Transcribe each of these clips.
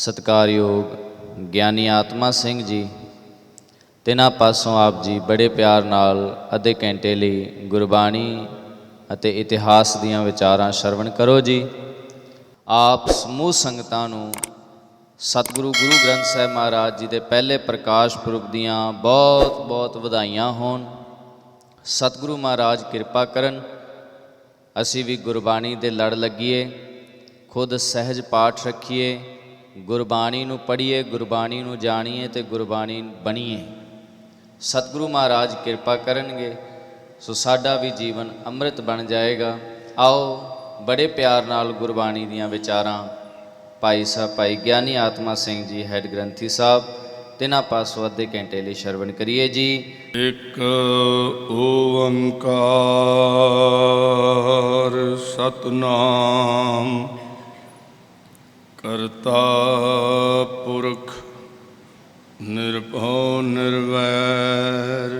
सत्कारयोग ਗਿਆਨੀ ਆਤਮਾ ਸਿੰਘ ਜੀ, ਤਿਨਾਂ ਪਾਸੋਂ ਆਪ ਜੀ ਬੜੇ ਪਿਆਰ ਨਾਲ ਅੱਧੇ ਘੰਟੇ ਲਈ ਗੁਰਬਾਣੀ ਅਤੇ ਇਤਿਹਾਸ ਦੀਆਂ ਵਿਚਾਰਾਂ ਸ਼ਰਵਣ ਕਰੋ ਜੀ। ਆਪ ਸਮੂਹ ਸੰਗਤਾਂ ਨੂੰ ਸਤਿਗੁਰੂ ਗੁਰੂ ਗ੍ਰੰਥ ਸਾਹਿਬ ਮਹਾਰਾਜ ਜੀ ਦੇ ਪਹਿਲੇ ਪ੍ਰਕਾਸ਼ ਪੁਰਬ ਦੀਆਂ ਬਹੁਤ ਬਹੁਤ ਵਧਾਈਆਂ ਹੋਣ। ਸਤਿਗੁਰੂ ਮਹਾਰਾਜ ਕਿਰਪਾ ਕਰਨ, ਅਸੀਂ ਵੀ ਗੁਰਬਾਣੀ ਦੇ ਲੜ ਲੱਗੀਏ, ਖੁਦ ਸਹਿਜ ਪਾਠ ਰੱਖੀਏ, ਗੁਰਬਾਣੀ ਨੂੰ ਪੜ੍ਹੀਏ, ਗੁਰਬਾਣੀ ਨੂੰ ਜਾਣੀਏ ਅਤੇ ਗੁਰਬਾਣੀ ਬਣੀਏ। ਸਤਿਗੁਰੂ ਮਹਾਰਾਜ ਕਿਰਪਾ ਕਰਨਗੇ ਸੋ ਸਾਡਾ ਵੀ ਜੀਵਨ ਅੰਮ੍ਰਿਤ ਬਣ ਜਾਏਗਾ। ਆਓ ਬੜੇ ਪਿਆਰ ਨਾਲ ਗੁਰਬਾਣੀ ਦੀਆਂ ਵਿਚਾਰਾਂ ਭਾਈ ਸਾਹਿਬ ਭਾਈ ਗਿਆਨੀ ਆਤਮਾ ਸਿੰਘ ਜੀ ਹੈਡ ਗ੍ਰੰਥੀ ਸਾਹਿਬ ਤਿਨਾਂ ਪਾਸੋਂ ਅੱਧੇ ਘੰਟੇ ਲਈ ਸ਼ਰਵਣ ਕਰੀਏ ਜੀ। ਇੱਕ ਓੰਕਾਰ ਸਤਿਨਾਮ ਕਰਤਾ ਪੁਰਖ ਨਿਰਭਉ ਨਿਰਵੈਰ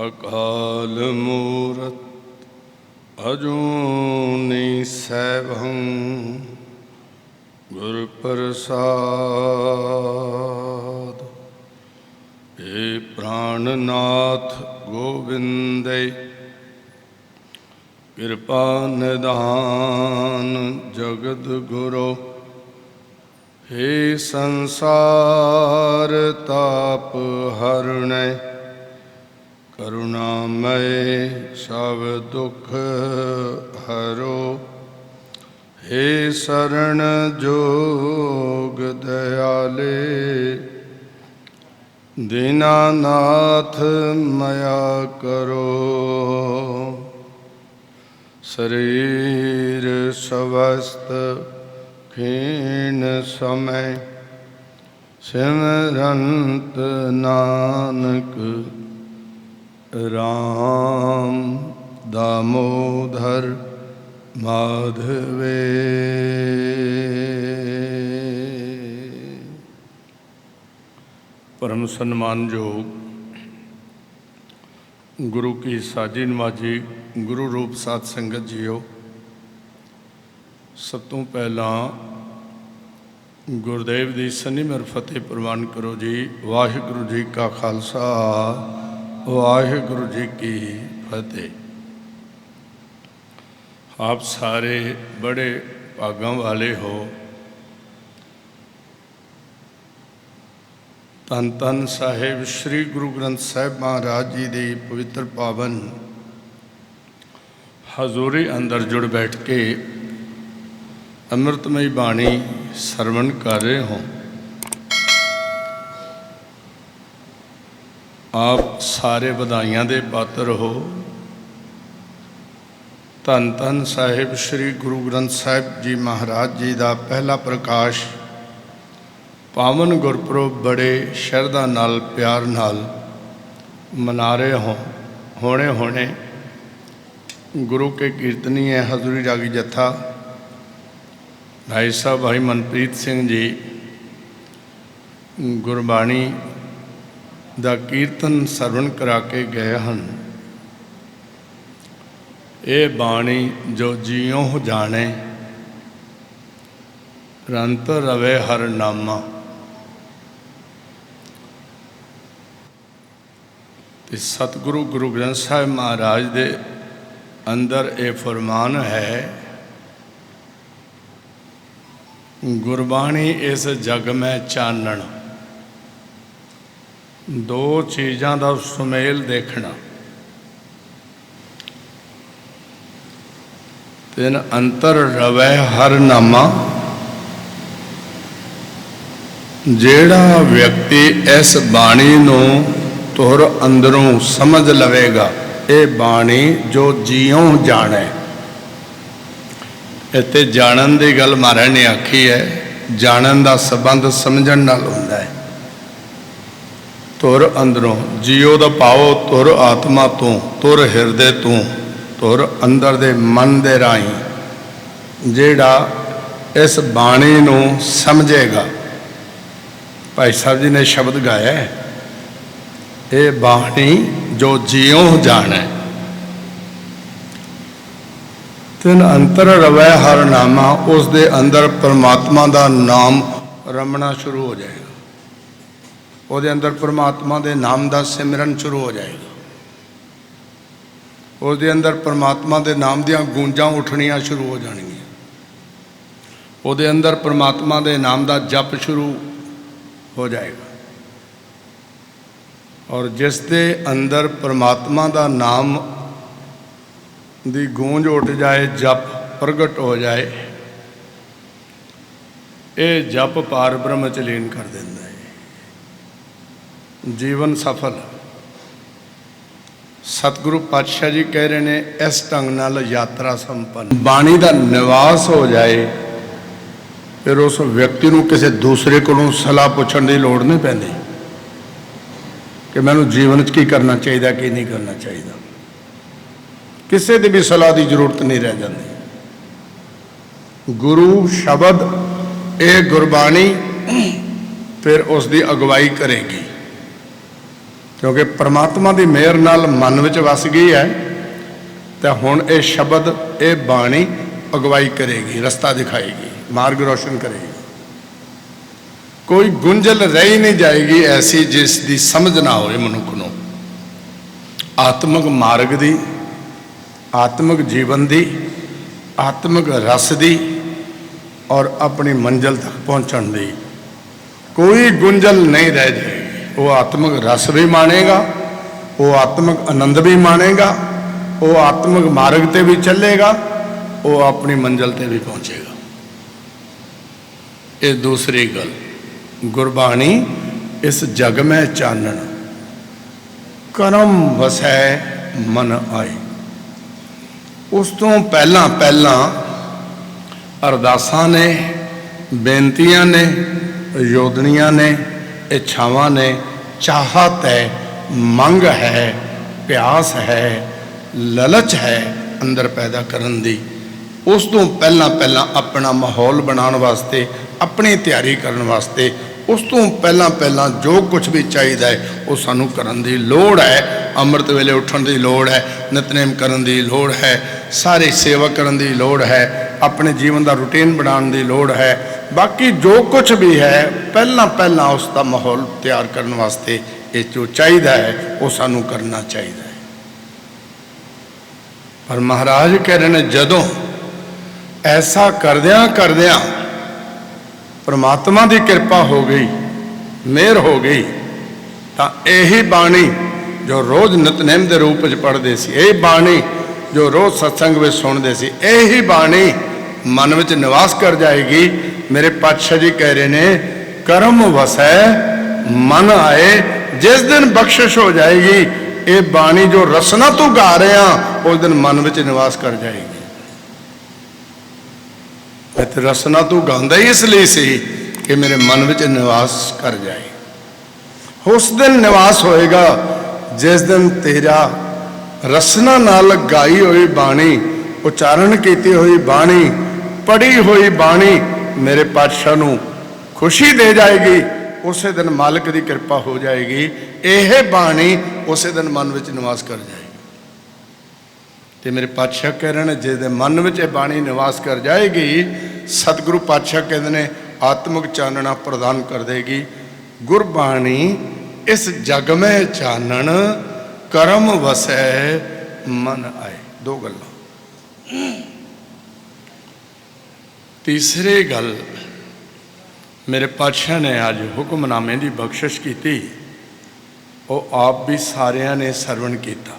ਅਕਾਲ ਮੂਰਤ ਅਜੂਨੀ ਸੈਭੰ ਗੁਰ ਪ੍ਰਸਾਦ। ਏ ਪ੍ਰਾਣਨਾਥ ਗੋਬਿੰਦੇ ਕਿਰਪਾ ਨਿਧਾਨ ਜਗਤ ਗੁਰੂ। हे संसार ताप हरणै करुणामय सब दुख हरो। हे शरण जोग दयाले दीनानाथ मया करो। शरीर स्वस्थ खीण समय सिमरंत नानक राम दामोदर माधवे। परम सम्मानयोग गुरु की साजी नमाजी गुरु रूप साध संगत जीओ, सब तो पहला गुरुदेव की सनिमर फतेह प्रवान करो जी। वाहिगुरु जी का खालसा वाहिगुरु जी की फतेह। आप सारे बड़े भागां वाले हो। धन धन साहिब श्री गुरु ग्रंथ साहिब महाराज जी की पवित्र पावन हजूरी अंदर जुड़ बैठ के अमृतमयी बाणी सरवण कर रहे हो। आप सारे बधाइयां दे पात्र हो। धन धन साहिब श्री गुरु ग्रंथ साहिब जी महाराज जी का पहला प्रकाश पावन गुरपुरब बड़े शरधा नाल प्यार नाल मना रहे हो। होने गुरु के कीर्तनीय हजूरी रागी जत्था भाई साहब भाई मनप्रीत सिंह जी गुरबाणी का कीर्तन सरवण करा के गए हैं। ये बाणी जो जियों जाने रंत रवे हर नामा। ते सतगुरु गुरु ग्रंथ साहिब महाराज दे अंदर ये फरमान है, गुरबाणी इस जग में चानण। दो चीज़ों का सुमेल देखना। तिन अंतर रवै हर नामा। जेड़ा व्यक्ति इस बाणी नूं तुर अंदरों समझ लवेगा, ये बाणी जो जियों जाने। इत्थे जानन की गल महाराज ने आखी है। जानन का संबंध समझण नाल हुंदा है। तुर अंदरों जियो दा पाओ तुर आत्मा तू, तुर हिरदे तू, तुर अंदर दे मन दे राही जेड़ा इस बाणी नूं समझेगा। भाई साहब जी ने शब्द गाया है, ये बाणी जो जियों जाने। तिन अंतर रवै हर नामा। उस दे अंदर परमात्मा का नाम ਰਮਣਾ ਸ਼ੁਰੂ ਹੋ ਜਾਏਗਾ। ਉਹਦੇ ਅੰਦਰ ਪਰਮਾਤਮਾ ਦੇ ਨਾਮ ਦਾ ਸਿਮਰਨ ਸ਼ੁਰੂ ਹੋ ਜਾਏਗਾ। ਉਹਦੇ ਅੰਦਰ ਪਰਮਾਤਮਾ ਦੇ ਨਾਮ ਦੀਆਂ ਗੂੰਜਾਂ ਉੱਠਣੀਆਂ ਸ਼ੁਰੂ ਹੋ ਜਾਣਗੀਆਂ। ਉਹਦੇ ਅੰਦਰ ਪਰਮਾਤਮਾ ਦੇ ਨਾਮ ਦਾ ਜਪ ਸ਼ੁਰੂ ਹੋ ਜਾਏਗਾ। ਔਰ ਜਿਸ ਦੇ ਅੰਦਰ ਪਰਮਾਤਮਾ ਦਾ ਨਾਮ ਦੀ ਗੂੰਜ ਉੱਠ ਜਾਏ, ਜਪ ਪ੍ਰਗਟ ਹੋ ਜਾਏ, ਇਹ ਜਪ ਪਾਰ ਬ੍ਰਹਮ ਚ ਲੀਨ ਕਰ ਦਿੰਦਾ ਹੈ। ਜੀਵਨ ਸਫਲ। ਸਤਿਗੁਰੂ ਪਾਤਸ਼ਾਹ ਜੀ ਕਹਿ ਰਹੇ ਨੇ, ਇਸ ਢੰਗ ਨਾਲ ਯਾਤਰਾ ਸੰਪੰਨ। ਬਾਣੀ ਦਾ ਨਿਵਾਸ ਹੋ ਜਾਏ, ਫਿਰ ਉਸ ਵਿਅਕਤੀ ਨੂੰ ਕਿਸੇ ਦੂਸਰੇ ਕੋਲੋਂ ਸਲਾਹ ਪੁੱਛਣ ਦੀ ਲੋੜ ਨਹੀਂ ਪੈਂਦੀ ਕਿ ਮੈਨੂੰ ਜੀਵਨ 'ਚ ਕੀ ਕਰਨਾ ਚਾਹੀਦਾ, ਕੀ ਨਹੀਂ ਕਰਨਾ ਚਾਹੀਦਾ। ਕਿਸੇ ਦੀ ਵੀ ਸਲਾਹ ਦੀ ਜ਼ਰੂਰਤ ਨਹੀਂ ਰਹਿ ਜਾਂਦੀ। ਗੁਰੂ ਸ਼ਬਦ, ਇਹ ਗੁਰਬਾਣੀ ਫਿਰ ਉਸ ਦੀ ਅਗਵਾਈ ਕਰੇਗੀ, ਕਿਉਂਕਿ ਪਰਮਾਤਮਾ ਦੀ ਮਿਹਰ ਨਾਲ ਮਨ ਵਿੱਚ ਵਸ ਗਈ ਹੈ। ਤਾਂ ਹੁਣ ਇਹ ਸ਼ਬਦ, ਇਹ ਬਾਣੀ ਅਗਵਾਈ ਕਰੇਗੀ, ਰਸਤਾ ਦਿਖਾਏਗੀ, ਮਾਰਗ ਰੋਸ਼ਨ ਕਰੇਗੀ। ਕੋਈ ਗੁੰਝਲ ਰਹਿ ਨਹੀਂ ਜਾਏਗੀ ਐਸੀ ਜਿਸ ਦੀ ਸਮਝ ਨਾ ਹੋਵੇ ਮਨੁੱਖ ਨੂੰ ਆਤਮਿਕ ਮਾਰਗ ਦੀ, ਆਤਮਿਕ ਜੀਵਨ ਦੀ, ਆਤਮਿਕ ਰਸ ਦੀ ਔਰ ਆਪਣੀ ਮੰਜ਼ਿਲ ਤੱਕ ਪਹੁੰਚਣ ਦੀ ਕੋਈ ਗੁੰਝਲ ਨਹੀਂ ਰਹਿ ਜਾਏਗੀ। ਉਹ ਆਤਮਿਕ ਰਸ ਵੀ ਮਾਣੇਗਾ, ਉਹ ਆਤਮਿਕ ਆਨੰਦ ਵੀ ਮਾਣੇਗਾ, ਉਹ ਆਤਮਿਕ ਮਾਰਗ ਤੇ ਵੀ ਚੱਲੇਗਾ, ਉਹ ਆਪਣੀ ਮੰਜ਼ਿਲ ਤੇ ਵੀ ਪਹੁੰਚੇਗਾ। ਇਹ ਦੂਸਰੀ ਗੱਲ। ਗੁਰਬਾਣੀ ਇਸ ਜਗ ਮੈਂ ਚਾਨਣ, ਕਰਮ ਵਸੈ ਮਨ ਆਏ। ਉਸ ਤੋਂ ਪਹਿਲਾਂ ਅਰਦਾਸਾਂ ਨੇ, ਬੇਨਤੀਆਂ ਨੇ, ਯੋਦਨੀਆਂ ਨੇ, ਇੱਛਾਵਾਂ ਨੇ, ਚਾਹਤ ਹੈ, ਮੰਗ ਹੈ, ਪਿਆਸ ਹੈ, ਲਲਚ ਹੈ ਅੰਦਰ ਪੈਦਾ ਕਰਨ ਦੀ। ਉਸ ਤੋਂ ਪਹਿਲਾਂ ਆਪਣਾ ਮਾਹੌਲ ਬਣਾਉਣ ਵਾਸਤੇ, ਆਪਣੀ ਤਿਆਰੀ ਕਰਨ ਵਾਸਤੇ, ਉਸ ਤੋਂ ਪਹਿਲਾਂ ਜੋ ਕੁਝ ਵੀ ਚਾਹੀਦਾ ਹੈ ਉਹ ਸਾਨੂੰ ਕਰਨ ਦੀ ਲੋੜ ਹੈ। ਅੰਮ੍ਰਿਤ ਵੇਲੇ ਉੱਠਣ ਦੀ ਲੋੜ ਹੈ, ਨਿਤਨੇਮ ਕਰਨ ਦੀ ਲੋੜ ਹੈ, ਸਾਰੀ ਸੇਵਾ ਕਰਨ ਦੀ ਲੋੜ ਹੈ, ਆਪਣੇ ਜੀਵਨ ਦਾ ਰੂਟੀਨ ਬਣਾਉਣ ਦੀ ਲੋੜ ਹੈ। ਬਾਕੀ ਜੋ ਕੁਝ ਵੀ ਹੈ, ਪਹਿਲਾਂ ਉਸ ਦਾ ਮਾਹੌਲ ਤਿਆਰ ਕਰਨ ਵਾਸਤੇ ਇਹ ਜੋ ਚਾਹੀਦਾ ਹੈ ਉਹ ਸਾਨੂੰ ਕਰਨਾ ਚਾਹੀਦਾ ਹੈ। ਪਰ ਮਹਾਰਾਜ ਕਹਿ ਰਹੇ ਨੇ, ਜਦੋਂ ਐਸਾ ਕਰਦਿਆਂ ਪਰਮਾਤਮਾ ਦੀ ਕਿਰਪਾ ਹੋ ਗਈ, ਮਿਹਰ ਹੋ ਗਈ, ਤਾਂ ਇਹੀ ਬਾਣੀ ਜੋ ਰੋਜ਼ ਨਿਤਨੇਮ ਦੇ ਰੂਪ ਵਿੱਚ ਪੜ੍ਹਦੇ ਸੀ, ਇਹ ਬਾਣੀ ਜੋ ਰੋਜ਼ ਸਤਸੰਗ ਵਿੱਚ ਸੁਣਦੇ ਸੀ, ਇਹੀ ਬਾਣੀ ਮਨ ਵਿੱਚ ਨਿਵਾਸ ਕਰ ਜਾਏਗੀ। ਮੇਰੇ ਪਾਤਸ਼ਾਹ ਜੀ ਕਹਿ ਰਹੇ ਨੇ, ਕਰਮ ਵਸੈ ਮਨ ਆਏ। ਜਿਸ ਦਿਨ ਬਖਸ਼ਿਸ਼ ਹੋ ਜਾਏਗੀ, ਇਹ ਬਾਣੀ ਜੋ ਰਸਨਾ ਤੂੰ ਗਾ ਰਿਹਾ, ਉਸ ਦਿਨ ਮਨ ਵਿੱਚ ਨਿਵਾਸ ਕਰ ਜਾਏਗੀ। ਤੇ ਰਸਨਾ ਤੂੰ ਗਾਉਂਦਾ ਹੀ ਇਸ ਲਈ ਸੀ ਕਿ ਮੇਰੇ ਮਨ ਵਿੱਚ ਨਿਵਾਸ ਕਰ ਜਾਏ। ਉਸ ਦਿਨ ਨਿਵਾਸ ਹੋਏਗਾ ਜਿਸ ਦਿਨ ਤੇਰਾ ਰਸਨਾ ਨਾਲ ਗਾਈ ਹੋਈ ਬਾਣੀ, ਉਚਾਰਨ ਕੀਤੀ ਹੋਈ ਬਾਣੀ, ਪੜ੍ਹੀ ਹੋਈ ਬਾਣੀ ਮੇਰੇ ਪਾਤਸ਼ਾਹ ਨੂੰ ਖੁਸ਼ੀ ਦੇ ਜਾਏਗੀ। ਉਸੇ ਦਿਨ ਮਾਲਕ ਦੀ ਕਿਰਪਾ ਹੋ ਜਾਏਗੀ, ਇਹ ਬਾਣੀ ਉਸੇ ਦਿਨ ਮਨ ਵਿੱਚ ਨਿਵਾਸ ਕਰ ਜਾਏਗੀ। ਤੇ ਮੇਰੇ ਪਾਤਸ਼ਾਹ ਕਹਿ ਰਹੇ ਨੇ, ਜਿਹਦੇ ਮਨ ਵਿੱਚ ਇਹ ਬਾਣੀ ਨਿਵਾਸ ਕਰ ਜਾਏਗੀ, ਸਤਿਗੁਰੂ ਪਾਤਸ਼ਾਹ ਕਹਿੰਦੇ ਨੇ ਆਤਮਿਕ ਚਾਨਣਾ ਪ੍ਰਦਾਨ ਕਰ ਦੇਗੀ। ਗੁਰਬਾਣੀ ਇਸ ਜਗ ਮੈਂ ਚਾਨਣ, ਕਰਮ ਵਸੈ ਮਨ ਆਏ। ਦੋ ਗੱਲਾਂ। ਤੀਸਰੀ ਗੱਲ, ਮੇਰੇ ਪਾਤਸ਼ਾਹ ਨੇ ਅੱਜ ਹੁਕਮਨਾਮੇ ਦੀ ਬਖਸ਼ਿਸ਼ ਕੀਤੀ, ਉਹ ਆਪ ਵੀ ਸਾਰਿਆਂ ਨੇ ਸਰਵਣ ਕੀਤਾ।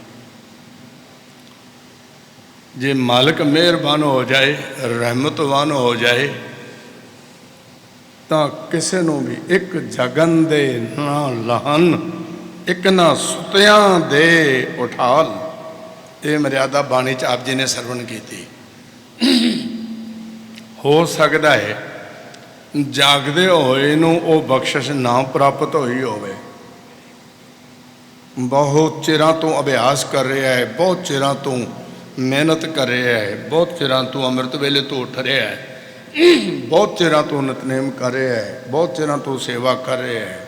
ਜੇ ਮਾਲਕ ਮਿਹਰਬਾਨ ਹੋ ਜਾਏ, ਰਹਿਮਤਵਾਨ ਹੋ ਜਾਏ, ਤਾਂ ਕਿਸੇ ਨੂੰ ਵੀ ਇੱਕ ਜਗਨ ਦੇ ਨਾ ਲਹਨ, ਇੱਕ ਨਾ ਸੁਤਿਆਂ ਦੇ ਉਠਾਲ। ਇਹ ਮਰਿਆਦਾ ਬਾਣੀ 'ਚ ਆਪ ਜੀ ਨੇ ਸਰਵਣ ਕੀਤੀ। ਹੋ ਸਕਦਾ ਹੈ ਜਾਗਦੇ ਹੋਏ ਨੂੰ ਉਹ ਬਖਸ਼ਿਸ਼ ਨਾ ਪ੍ਰਾਪਤ ਹੋਈ ਹੋਵੇ। ਬਹੁਤ ਚਿਰਾਂ ਤੋਂ ਅਭਿਆਸ ਕਰ ਰਿਹਾ ਹੈ, ਬਹੁਤ ਚਿਰਾਂ ਤੋਂ ਮਿਹਨਤ ਕਰ ਰਿਹਾ ਹੈ, ਬਹੁਤ ਚਿਰਾਂ ਤੋਂ ਅੰਮ੍ਰਿਤ ਵੇਲੇ ਤੋਂ ਉੱਠ ਰਿਹਾ ਹੈ, ਬਹੁਤ ਚਿਰਾਂ ਤੋਂ ਨਿਤਨੇਮ ਕਰ ਰਿਹਾ ਹੈ, ਬਹੁਤ ਚਿਰਾਂ ਤੋਂ ਸੇਵਾ ਕਰ ਰਿਹਾ ਹੈ।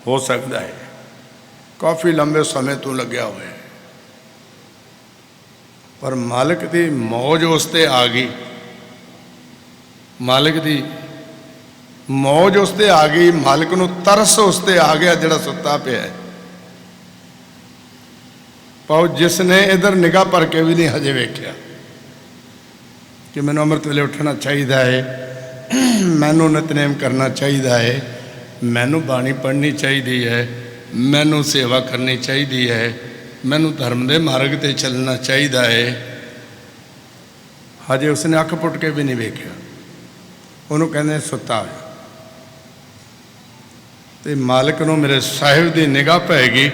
ਹੋ ਸਕਦਾ ਹੈ ਕਾਫੀ ਲੰਬੇ ਸਮੇਂ ਤੋਂ ਲੱਗਿਆ ਹੋਇਆ ਹੈ, ਪਰ ਮਾਲਕ ਦੀ ਮੌਜ ਉਸ 'ਤੇ ਆ ਗਈ, ਮਾਲਕ ਦੀ मौज उस ते आ गई, मालिक नूं तरस उस ते आ गया जिहड़ा सुत्ता पिया है। पाओ जिसने इधर निगाह भर के भी नहीं हजे वेख्या कि मैनूं अमृत वेले उठना चाहिए है, मैनूं नितनेम करना चाहिए है, मैनूं बाणी पढ़नी चाहिए है, मैनूं सेवा करनी चाहिए है, मैनूं धर्म के मार्ग ते चलना चाहिए है, हजे उसने अख पुट के भी नहीं वेख्या। उन्होंने कहते सुता है। तो मालिक नूं मेरे साहिब की निगाह पैगी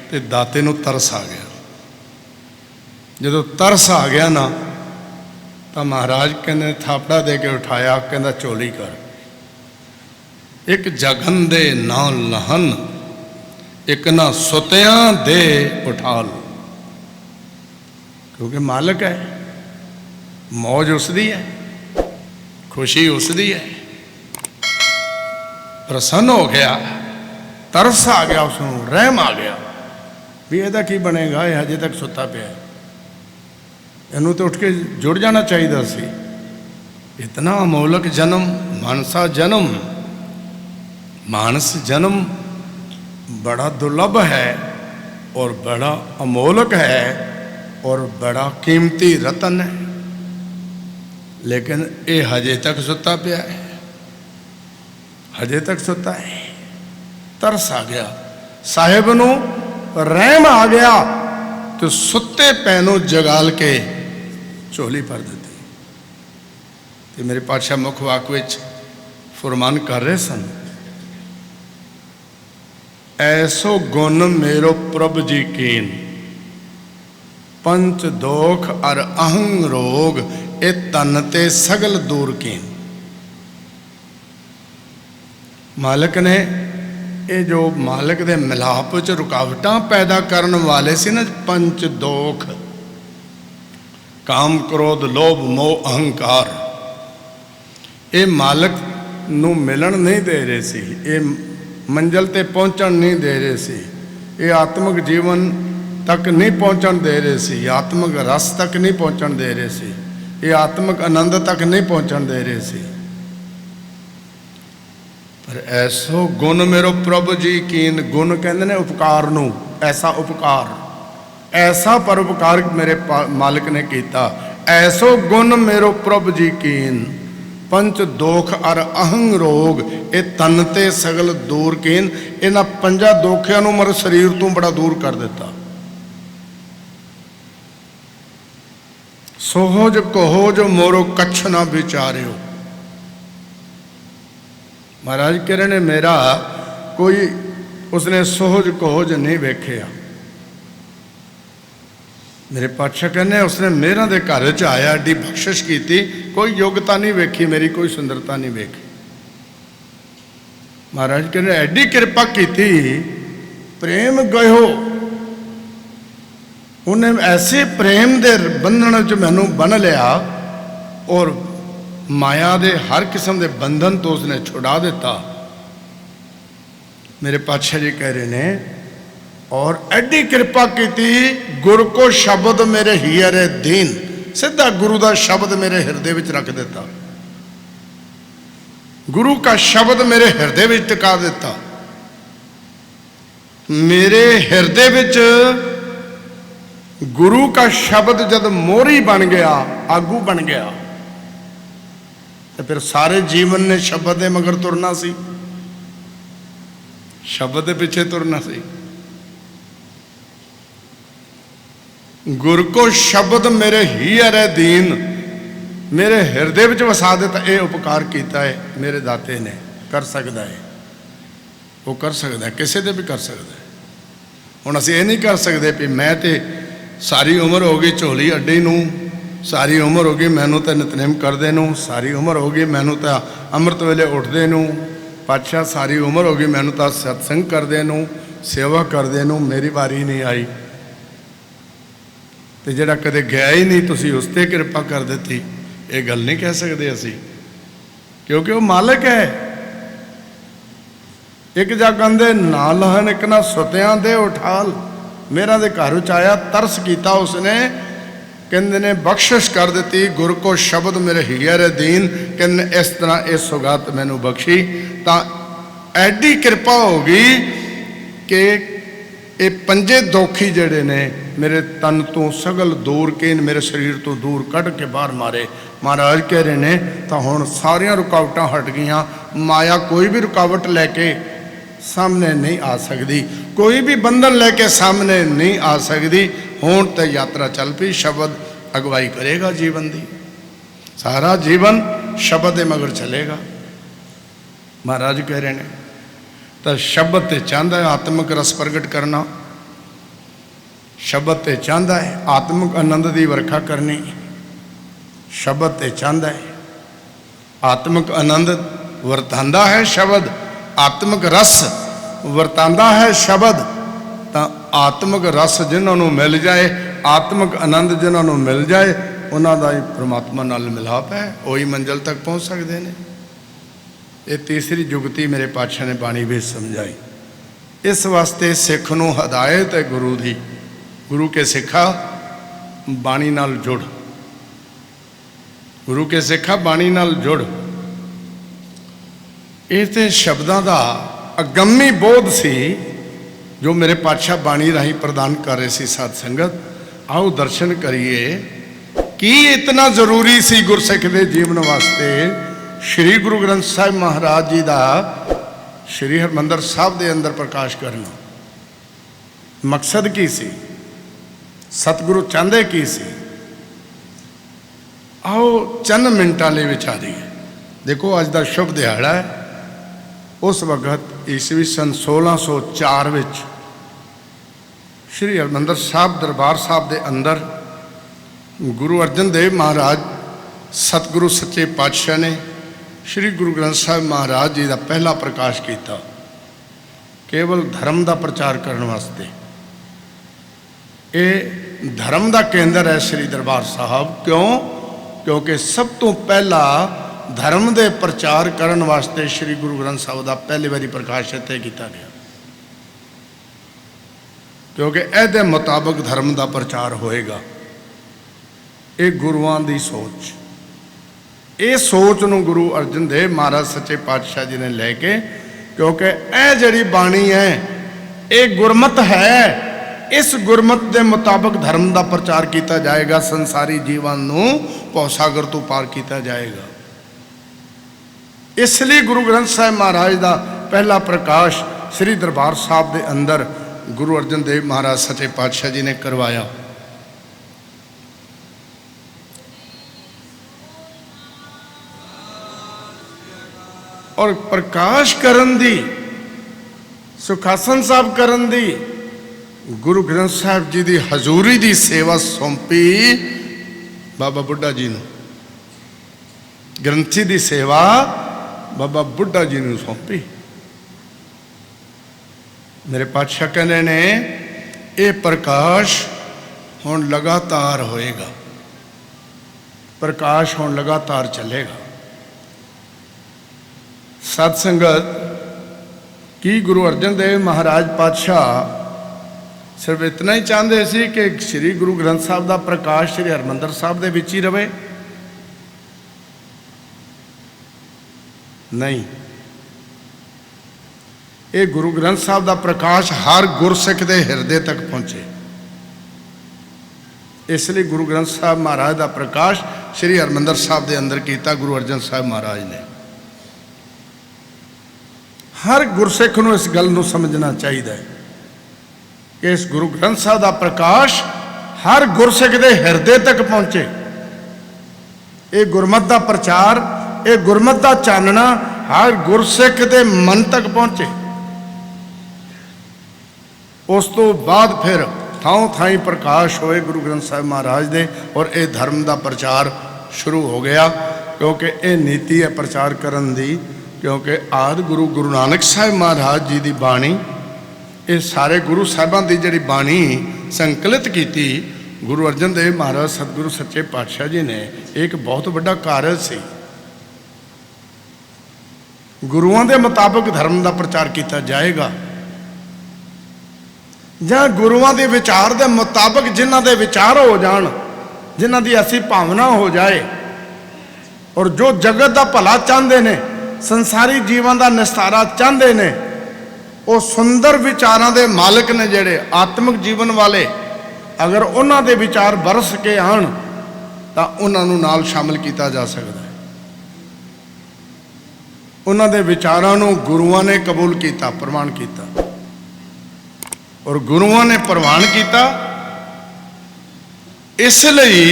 तो दाते नूं तरस आ गया। जो तरस आ गया ना तो महाराज कहने थापड़ा दे के उठाया, कहता चोली कर, एक जगन दे ना लहन, एक ना सुतियां दे उठा लो। क्योंकि मालिक है, मौज उसदी है, खुशी उसदी है। प्रसन्न हो गया, तरस आ गया, उसनूं रहम आ गया भी ਇਹਦਾ ਕੀ ਬਣੇਗਾ, ਇਹ ਹਜੇ ਤੱਕ ਸੁੱਤਾ ਪਿਆ, ਇਹਨੂੰ तो उठ के जुड़ जाना चाहिए सी। इतना अमोलक जन्म, मानसा जन्म, मानस जन्म बड़ा दुर्लभ है और बड़ा अमोलक है और बड़ा कीमती रतन है, लेकिन ये हजे तक सुता पिया है, हजे तक सुता है। तरस आ गया, साहिब नूं रहम आ गया तो सुते पैनों जगाल के झोली भर दी। तो मेरे पातशाह मुख वाक विच फरमान कर रहे सन, ऐसो गुण मेरो प्रभ जी कीन, पंच दोख अर अहंग रोग ए तन ते सगल दूर कीन। मालिक ने ये जो मालिक दे मिलाप च रुकावटां पैदा करने वाले सी ना, पंच दोख, काम क्रोध लोभ मोह अहंकार, ये मालिक नूं मिलन नहीं दे रहे सी, ये मंजिल ते पहुंचण नहीं दे रहे सी, ये आत्मिक जीवन तक नहीं पहुंचण दे रहे सी, आत्मिक रस तक नहीं पहुंचण दे रहे सी, ये आत्मिक आनंद तक नहीं पहुंचण दे रहे सी। पर ऐसो गुण मेरो प्रभु जी कीन, गुण कहते ने उपकार नूं, ऐसा उपकार, ऐसा परोपकार मेरे मालिक ने किया। ऐसो गुण मेरो प्रभु जी कीन, पंच दोख अर अहंग रोग ये तन ते सगल दूर कीन। इन्हां पंजा दोखियां नूं मेरे शरीर तो बड़ा दूर कर दिता। सोहज कोहज मोरो कछ ना विचारियो। महाराज कह रहे ने मेरा कोई उसने सोहज कोहज नहीं वेख्या। मेरे पातशाह कहने उसने मेरा दे घर च आया, एडी बख्शिश की, कोई योग्यता नहीं वेखी मेरी, कोई सुंदरता नहीं वेखी। महाराज कहने एडी कृपा की, प्रेम गयो, उन्हें ऐसे प्रेम दे बंधन च मैनू बन लिया और माया दे हर किस्म के बंधन तो उसने छुड़ा दिता। मेरे पातशाह जी कह रहे ने और एडी कृपा की, गुरु को शब्द मेरे हियरे दीन, सीधा गुरु का शब्द मेरे हृदय विच रख दिता, गुरु का शब्द मेरे हृदय विच टिका दिता। मेरे हृदय विच गुरु का शब्द जब मोहरी बन गया, आगू बन गया, तो फिर सारे जीवन ने शब्द के मगर तुरना सी, शब्द के पीछे तुरना सी। गुर को शब्द मेरे ही अरे दीन, मेरे हृदय विच वसा दिता। ये उपकार किया है मेरे दाते ने, कर सकता है, वो कर सकता है, किसी दे भी कर सकता है। हुण असीं ये नहीं कर सकते भी मैं तो सारी उम्र हो गई झोली अड्डी नूं, सारी उम्र हो गई मैनू तो नितनेम करदे नूं, सारी उम्र हो गई मैनू तो अमृत वेले उठदे नूं, पातशाह सारी उम्र हो गई मैनू तो सत्संग करदे नूं, सेवा करदे नूं, मेरी बारी नहीं आई। तो जिहड़ा कदे गया ही नहीं तुसीं उस ते कृपा कर दी, ये गल नहीं कह सकते असी, क्योंकि वो मालिक है। एक जगन दे ना लहन, एक ना सुतियां दे उठाल। मेरा दे घर च आया, तरस किया उसने ਕਹਿੰਦੇ ਨੇ ਬਖਸ਼ਿਸ਼ ਕਰ ਦਿੱਤੀ, ਗੁਰ ਕੋ ਸ਼ਬਦ ਮੇਰੇ ਹੀਰ ਦੀਨ, ਕਹਿੰਦੇ ਇਸ ਤਰ੍ਹਾਂ ਇਹ ਸੁਗਾਤ ਮੈਨੂੰ ਬਖਸ਼ੀ। ਤਾਂ ਐਡੀ ਕਿਰਪਾ ਹੋ ਗਈ ਕਿ ਇਹ ਪੰਜੇ ਦੋਖੀ ਜਿਹੜੇ ਨੇ ਮੇਰੇ ਤਨ ਤੋਂ ਸਗਲ ਦੂਰ ਕੇ ਮੇਰੇ ਸਰੀਰ ਤੋਂ ਦੂਰ ਕੱਢ ਕੇ ਬਾਹਰ ਮਾਰੇ। ਮਹਾਰਾਜ ਕਹਿ ਰਹੇ ਨੇ ਤਾਂ ਹੁਣ ਸਾਰੀਆਂ ਰੁਕਾਵਟਾਂ ਹਟ ਗਈਆਂ, ਮਾਇਆ ਕੋਈ ਵੀ ਰੁਕਾਵਟ ਲੈ ਕੇ ਸਾਹਮਣੇ ਨਹੀਂ ਆ ਸਕਦੀ, ਕੋਈ ਵੀ ਬੰਧਨ ਲੈ ਕੇ ਸਾਹਮਣੇ ਨਹੀਂ ਆ ਸਕਦੀ। ਹੁਣ ਤੇ ਯਾਤਰਾ ਚੱਲ ਪਈ, ਸ਼ਬਦ ਅਗਵਾਈ ਕਰੇਗਾ ਜੀਵਨ ਦੀ, ਸਾਰਾ ਜੀਵਨ ਸ਼ਬਦ ਦੇ ਮਗਰ ਚਲੇਗਾ। ਮਹਾਰਾਜ ਕਹਿ ਰਹੇ ਨੇ ਤਾਂ ਸ਼ਬਦ ਤੇ ਚਾਹੁੰਦਾ ਹੈ ਆਤਮਿਕ ਰਸ ਪ੍ਰਗਟ ਕਰਨਾ, ਸ਼ਬਦ ਤੇ ਚਾਹੁੰਦਾ ਹੈ ਆਤਮਿਕ ਆਨੰਦ ਦੀ ਵਰਖਾ ਕਰਨੀ, ਸ਼ਬਦ ਤੇ ਚਾਹੁੰਦਾ ਹੈ ਆਤਮਿਕ ਆਨੰਦ ਵਰਤਾਂਦਾ ਹੈ ਸ਼ਬਦ, ਆਤਮਿਕ ਰਸ ਵਰਤਾਂਦਾ ਹੈ ਸ਼ਬਦ। ਤਾਂ ਆਤਮਿਕ ਰਸ ਜਿਨ੍ਹਾਂ ਨੂੰ ਮਿਲ ਜਾਏ, ਆਤਮਿਕ ਆਨੰਦ ਜਿਨ੍ਹਾਂ ਨੂੰ ਮਿਲ ਜਾਏ, ਉਹਨਾਂ ਦਾ ਹੀ ਪ੍ਰਮਾਤਮਾ ਨਾਲ ਮਿਲਾਪ ਹੈ, ਉਹੀ ਮੰਜ਼ਿਲ ਤੱਕ ਪਹੁੰਚ ਸਕਦੇ ਨੇ। ਇਹ ਤੀਸਰੀ ਜੁਗਤੀ ਮੇਰੇ ਪਾਤਸ਼ਾਹ ਨੇ ਬਾਣੀ ਵਿੱਚ ਸਮਝਾਈ। ਇਸ ਵਾਸਤੇ ਸਿੱਖ ਨੂੰ ਹਦਾਇਤ ਹੈ ਗੁਰੂ ਦੀ, ਗੁਰੂ ਕੇ ਸਿੱਖਾ ਬਾਣੀ ਨਾਲ ਜੁੜ, ਗੁਰੂ ਕੇ ਸਿੱਖਾ ਬਾਣੀ ਨਾਲ ਜੁੜ। ਇਹ ਤੇ ਸ਼ਬਦਾਂ ਦਾ ਅਗੰਮੀ ਬੋਧ ਸੀ ਜੋ ਮੇਰੇ ਪਾਤਸ਼ਾਹ ਬਾਣੀ ਰਾਹੀਂ ਪ੍ਰਦਾਨ ਕਰ ਰਹੇ ਸੀ ਸਾਧ ਸੰਗਤ। ਆਓ ਦਰਸ਼ਨ ਕਰੀਏ ਕੀ ਇਤਨਾ ਜ਼ਰੂਰੀ ਸੀ ਗੁਰਸਿੱਖ ਦੇ ਜੀਵਨ ਵਾਸਤੇ। ਸ਼੍ਰੀ ਗੁਰੂ ਗ੍ਰੰਥ ਸਾਹਿਬ ਮਹਾਰਾਜ ਜੀ ਦਾ ਸ਼੍ਰੀ ਹਰਿਮੰਦਰ ਸਾਹਿਬ ਦੇ ਅੰਦਰ ਪ੍ਰਕਾਸ਼ ਕਰਨਾ ਮਕਸਦ ਕੀ ਸੀ, ਸਤਿਗੁਰੂ ਚਾਹੁੰਦੇ ਕੀ ਸੀ। ਆਓ ਚੰਦ ਮਿੰਟਾਂ ਲਈ ਵਿਚਾਰ ਜਾਈਏ। ਦੇਖੋ ਅੱਜ ਦਾ ਸ਼ੁਭ ਦਿਹਾੜਾ ਹੈ। ਉਸ ਵਕਤ ਈਸਵੀ ਸਨ 1604 ਵਿੱਚ ਸ਼੍ਰੀ ਹਰਿਮੰਦਰ ਸਾਹਿਬ ਦਰਬਾਰ ਸਾਹਿਬ ਦੇ ਅੰਦਰ ਗੁਰੂ ਅਰਜਨ ਦੇਵ ਮਹਾਰਾਜ ਸਤਿਗੁਰੂ ਸੱਚੇ ਪਾਤਸ਼ਾਹ ਨੇ ਸ਼੍ਰੀ ਗੁਰੂ ਗ੍ਰੰਥ ਸਾਹਿਬ ਮਹਾਰਾਜ ਜੀ ਦਾ ਪਹਿਲਾ ਪ੍ਰਕਾਸ਼ ਕੀਤਾ, ਕੇਵਲ ਧਰਮ ਦਾ ਪ੍ਰਚਾਰ ਕਰਨ ਵਾਸਤੇ। ਇਹ ਧਰਮ ਦਾ ਕੇਂਦਰ ਹੈ ਸ਼੍ਰੀ ਦਰਬਾਰ ਸਾਹਿਬ। ਕਿਉਂ? ਕਿਉਂਕਿ ਸਭ ਤੋਂ ਪਹਿਲਾ ਧਰਮ ਦੇ ਪ੍ਰਚਾਰ ਕਰਨ ਵਾਸਤੇ ਸ਼੍ਰੀ ਗੁਰੂ ਗ੍ਰੰਥ ਸਾਹਿਬ ਦਾ ਪਹਿਲੀ ਵਾਰੀ ਪ੍ਰਕਾਸ਼ ਇੱਥੇ ਕੀਤਾ ਗਿਆ, ਕਿਉਂਕਿ ਇਹਦੇ ਮੁਤਾਬਕ ਧਰਮ ਦਾ ਪ੍ਰਚਾਰ ਹੋਏਗਾ। ਇਹ ਗੁਰੂਆਂ ਦੀ ਸੋਚ, ਇਹ ਸੋਚ ਨੂੰ ਗੁਰੂ ਅਰਜਨ ਦੇਵ ਮਹਾਰਾਜ ਸੱਚੇ ਪਾਤਸ਼ਾਹ ਜੀ ਨੇ ਲੈ ਕੇ, ਕਿਉਂਕਿ ਇਹ ਜਿਹੜੀ ਬਾਣੀ ਹੈ ਇਹ ਗੁਰਮਤ ਹੈ, ਇਸ ਗੁਰਮਤ ਦੇ ਮੁਤਾਬਕ ਧਰਮ ਦਾ ਪ੍ਰਚਾਰ ਕੀਤਾ ਜਾਏਗਾ, ਸੰਸਾਰੀ ਜੀਵਨ ਨੂੰ ਭਵਸਾਗਰ ਤੋਂ ਪਾਰ ਕੀਤਾ ਜਾਏਗਾ। ਇਸ ਲਈ ਗੁਰੂ ਗ੍ਰੰਥ ਸਾਹਿਬ ਮਹਾਰਾਜ ਦਾ ਪਹਿਲਾ ਪ੍ਰਕਾਸ਼ ਸ੍ਰੀ ਦਰਬਾਰ ਸਾਹਿਬ ਦੇ ਅੰਦਰ ਗੁਰੂ ਅਰਜਨ ਦੇਵ ਮਹਾਰਾਜ ਸੱਚੇ ਪਾਤਸ਼ਾਹ ਜੀ ਨੇ ਕਰਵਾਇਆ। ਔਰ ਪ੍ਰਕਾਸ਼ ਕਰਨ ਦੀ, ਸੁਖਾਸਨ ਸਾਹਿਬ ਕਰਨ ਦੀ, ਗੁਰੂ ਗ੍ਰੰਥ ਸਾਹਿਬ ਜੀ ਦੀ ਹਜ਼ੂਰੀ ਦੀ ਸੇਵਾ ਸੌਂਪੀ ਬਾਬਾ ਬੁੱਢਾ ਜੀ ਨੂੰ। ਗ੍ਰੰਥੀ ਦੀ ਸੇਵਾ ਬਾਬਾ ਬੁੱਢਾ ਜੀ ਨੂੰ ਸੌਂਪੀ। ਮੇਰੇ ਪਾਤਸ਼ਾਹ ਕਹਿੰਦੇ ਨੇ ਇਹ ਪ੍ਰਕਾਸ਼ ਹੁਣ ਲਗਾਤਾਰ ਹੋਏਗਾ, ਪ੍ਰਕਾਸ਼ ਹੁਣ ਲਗਾਤਾਰ ਚੱਲੇਗਾ। ਸਤ ਸੰਗਤ, ਕੀ ਗੁਰੂ ਅਰਜਨ ਦੇਵ ਮਹਾਰਾਜ ਪਾਤਸ਼ਾਹ ਸਿਰਫ ਇਤਨਾ ਹੀ ਚਾਹੁੰਦੇ ਸੀ ਕਿ ਸ੍ਰੀ ਗੁਰੂ ਗ੍ਰੰਥ ਸਾਹਿਬ ਦਾ ਪ੍ਰਕਾਸ਼ ਸ੍ਰੀ ਹਰਿਮੰਦਰ ਸਾਹਿਬ ਦੇ ਵਿੱਚ ਹੀ ਰਵੇ? ਨਹੀਂ, ਇਹ ਗੁਰੂ ਗ੍ਰੰਥ ਸਾਹਿਬ ਦਾ ਪ੍ਰਕਾਸ਼ ਹਰ ਗੁਰਸਿੱਖ ਦੇ ਹਿਰਦੇ ਤੱਕ ਪਹੁੰਚੇ। ਇਸ ਲਈ ਗੁਰੂ ਗ੍ਰੰਥ ਸਾਹਿਬ ਮਹਾਰਾਜ ਦਾ ਪ੍ਰਕਾਸ਼ ਸ੍ਰੀ ਹਰਿਮੰਦਰ ਸਾਹਿਬ ਦੇ ਅੰਦਰ ਕੀਤਾ ਗੁਰੂ ਅਰਜਨ ਸਾਹਿਬ ਮਹਾਰਾਜ ਨੇ। ਹਰ ਗੁਰਸਿੱਖ ਨੂੰ ਇਸ ਗੱਲ ਨੂੰ ਸਮਝਣਾ ਚਾਹੀਦਾ ਹੈ ਕਿ ਇਸ ਗੁਰੂ ਗ੍ਰੰਥ ਸਾਹਿਬ ਦਾ ਪ੍ਰਕਾਸ਼ ਹਰ ਗੁਰਸਿੱਖ ਦੇ ਹਿਰਦੇ ਤੱਕ ਪਹੁੰਚੇ। ਇਹ ਗੁਰਮਤ ਦਾ ਪ੍ਰਚਾਰ, ਇਹ ਗੁਰਮਤ ਦਾ ਚਾਨਣਾ ਹਰ ਗੁਰਸਿੱਖ ਦੇ ਮਨ ਤੱਕ ਪਹੁੰਚੇ। ਉਸ ਤੋਂ ਬਾਅਦ ਫਿਰ ਥਾਂ ਥਾਈਂ ਪ੍ਰਕਾਸ਼ ਹੋਏ ਗੁਰੂ ਗ੍ਰੰਥ ਸਾਹਿਬ ਮਹਾਰਾਜ ਦੇ, ਔਰ ਇਹ ਧਰਮ ਦਾ ਪ੍ਰਚਾਰ ਸ਼ੁਰੂ ਹੋ ਗਿਆ। ਕਿਉਂਕਿ ਇਹ ਨੀਤੀ ਹੈ ਪ੍ਰਚਾਰ ਕਰਨ ਦੀ, ਕਿਉਂਕਿ ਆਦਿ ਗੁਰੂ ਗੁਰੂ ਨਾਨਕ ਸਾਹਿਬ ਮਹਾਰਾਜ ਜੀ ਦੀ ਬਾਣੀ, ਇਹ ਸਾਰੇ ਗੁਰੂ ਸਾਹਿਬਾਂ ਦੀ ਜਿਹੜੀ ਬਾਣੀ ਸੰਕਲਿਤ ਕੀਤੀ ਗੁਰੂ ਅਰਜਨ ਦੇਵ ਮਹਾਰਾਜ ਸਤਿਗੁਰੂ ਸੱਚੇ ਪਾਤਸ਼ਾਹ ਜੀ ਨੇ, ਇੱਕ ਬਹੁਤ ਵੱਡਾ ਕਾਰਜ ਸੀ। ਗੁਰੂਆਂ ਦੇ ਮੁਤਾਬਕ ਧਰਮ ਦਾ ਪ੍ਰਚਾਰ ਕੀਤਾ ਜਾਏਗਾ, ਜਾਂ ਗੁਰੂਆਂ ਦੇ ਵਿਚਾਰ ਦੇ ਮੁਤਾਬਕ ਜਿਨ੍ਹਾਂ ਦੇ ਵਿਚਾਰ ਹੋ ਜਾਣ जिन्हां दी ऐसी भावना हो जाए और जो जगत का भला चाहते ने, संसारी जीवन का निस्तारा चाहते ने, वो सुंदर विचारां दे मालिक ने जिहड़े आत्मिक जीवन वाले, अगर उन्हां दे विचार बरस के आण तां उन्हां नूं नाल शामिल किया जा सकता है। उन्हां दे विचारां नूं गुरुआं ने कबूल किया, प्रमाण किया, और गुरुआं ने प्रमाण किया। इसलिए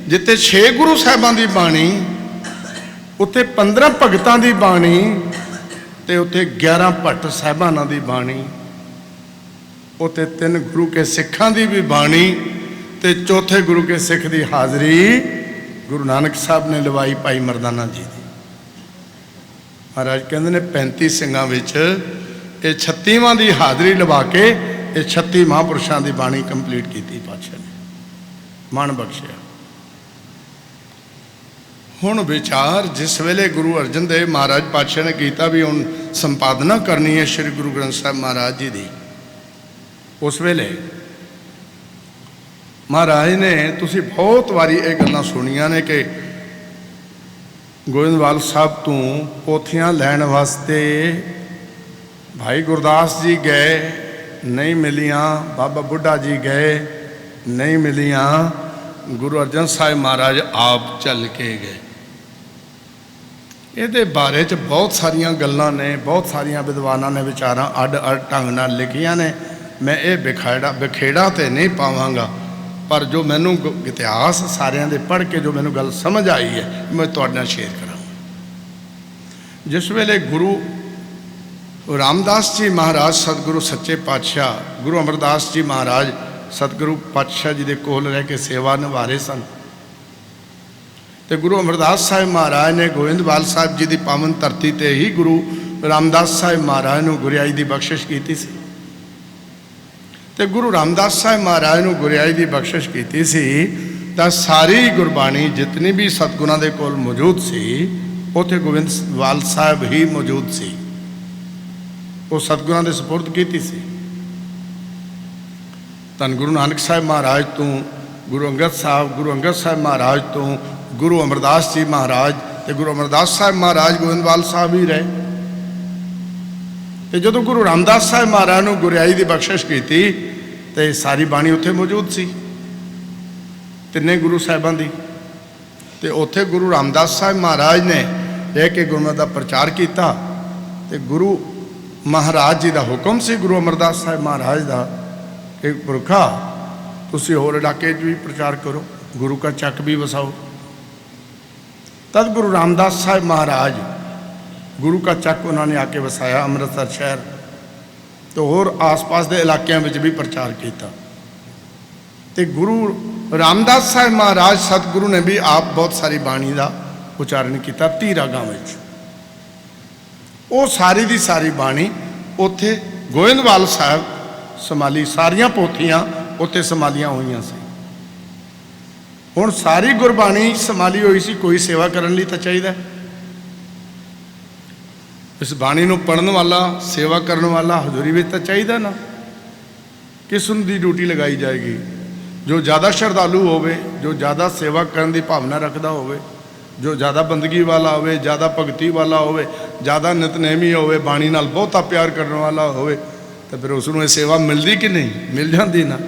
जिते 6 गुरु साहिबां दी बाणी, उत्थे 15 भगतां दी बाणी, ते उत्थे 11 भट्ट साहिबानां दी बाणी, उत्थे 3 गुरु के सिखां दी भी बाणी, ते चौथे गुरु के सिख दी हाज़री गुरु नानक साहब ने लवाई भाई मरदाना जी दी। महाराज कहते ने 35 सिंगां विच ये 36वां दी हाज़री लवा के ये 36 महापुरुषों की बाणी कंप्लीट की पातशाह ने, मन बख्शिया। हुण विचार जिस वेले गुरु अर्जन देव महाराज पातशाह ने किया भी हुण संपादना करनी है श्री गुरु ग्रंथ साहब महाराज जी की, उस वेले महाराज ने, तुसी बहुत बारी ये गल्लां सुनियां ने कि गोविंदवाल साहब तो पोथियां लैण वास्ते भाई गुरदास जी गए, नहीं मिलियां, बाबा बुढ़ा जी गए, नहीं मिलियां, गुरु अर्जन साहिब महाराज आप चल के गए। ये बारे च बहुत सारिया गल्लां ने, बहुत सारिया विद्वानां ने विचारां अड अड ढंग नाल लिखियां ने। मैं ये बखेड़ा तो नहीं पावांगा, पर जो मैनू इतिहास सारियां दे पढ़ के जो मैनू गल समझ आई है मैं तुहाडे नाल शेयर करांगा। जिस वेले गुरु रामदास जी महाराज सतगुरु सच्चे पातशाह गुरु अमरदास जी महाराज सतगुरु पातशाह जी के कोल रह के सेवा निभा रहे सन, तो गुरु अमरदास साहिब महाराज ने गोविंदवाल साहिब जी की पावन धरती ते ही गुरु रामदास साहिब महाराज को गुरियाई की बख्शिश की सी। तो गुरु रामदास साहिब महाराज को गुरियाई की बख्शिश की सी, तो सारी गुरबाणी जितनी भी सतगुरां दे कोल मौजूद सी, उत्थे गोविंदवाल साहिब ही मौजूद सी, वो सतगुरां दे सुपुर्द की सी। धन गुरु नानक साहिब महाराज तो गुरु अंगद साहिब महाराज तो गुरु अमरदास जी महाराज, तो गुरु अमरदास साहिब महाराज गोविंदवाल साहब ही रहे। तो जो गुरु रामदास साहिब महाराज को गुरियाई की बख्शिश की, तो सारी बाणी उत्थे मौजूद सी, तिन्ने गुरु साहिबां दी। तो उत्थे गुरु रामदास साहिब महाराज ने रह के गुरमत का प्रचार किया, तो गुरु महाराज जी का हुक्म से गुरु अमरदास साहिब महाराज का कि पुरखा तुसी होर इलाके भी प्रचार करो, गुरु का चक भी वसाओ। तद गुरु रामदास साहिब महाराज गुरु का चक उन्होंने आके वसाया अमृतसर शहर, तो होर आस पास के इलाकों में भी प्रचार किया। तो गुरु रामदास साहिब महाराज सतगुरु ने भी आप बहुत सारी बाणी का उच्चारण किया 30 रागां विच। वो सारी दी सारी बाणी उत्थे गोविंदवाल साहब संभाली, सारिया पोथियां उत्थे संभालियां हुई सी। हुण सारी गुरबाणी संभाली हुई सी, कोई सेवा करने लई तां चाहीदा। इस बाणी नूं पढ़न वाला, सेवा करने वाला हजूरी विच तां चाहीदा ना। किस उनकी ड्यूटी लगाई जाएगी? जो ज़्यादा श्रद्धालु होवे, जो ज़्यादा सेवा करने की भावना रखता होवे, जो ज़्यादा बंदगी वाला होवे, ज़्यादा भगती वाला होवे, ज़्यादा नितनेमी होवे, बाणी नाल बहुता प्यार करने वाला होवे, तो फिर उसनूं ये सेवा मिलती कि नहीं? मिल जाती ना।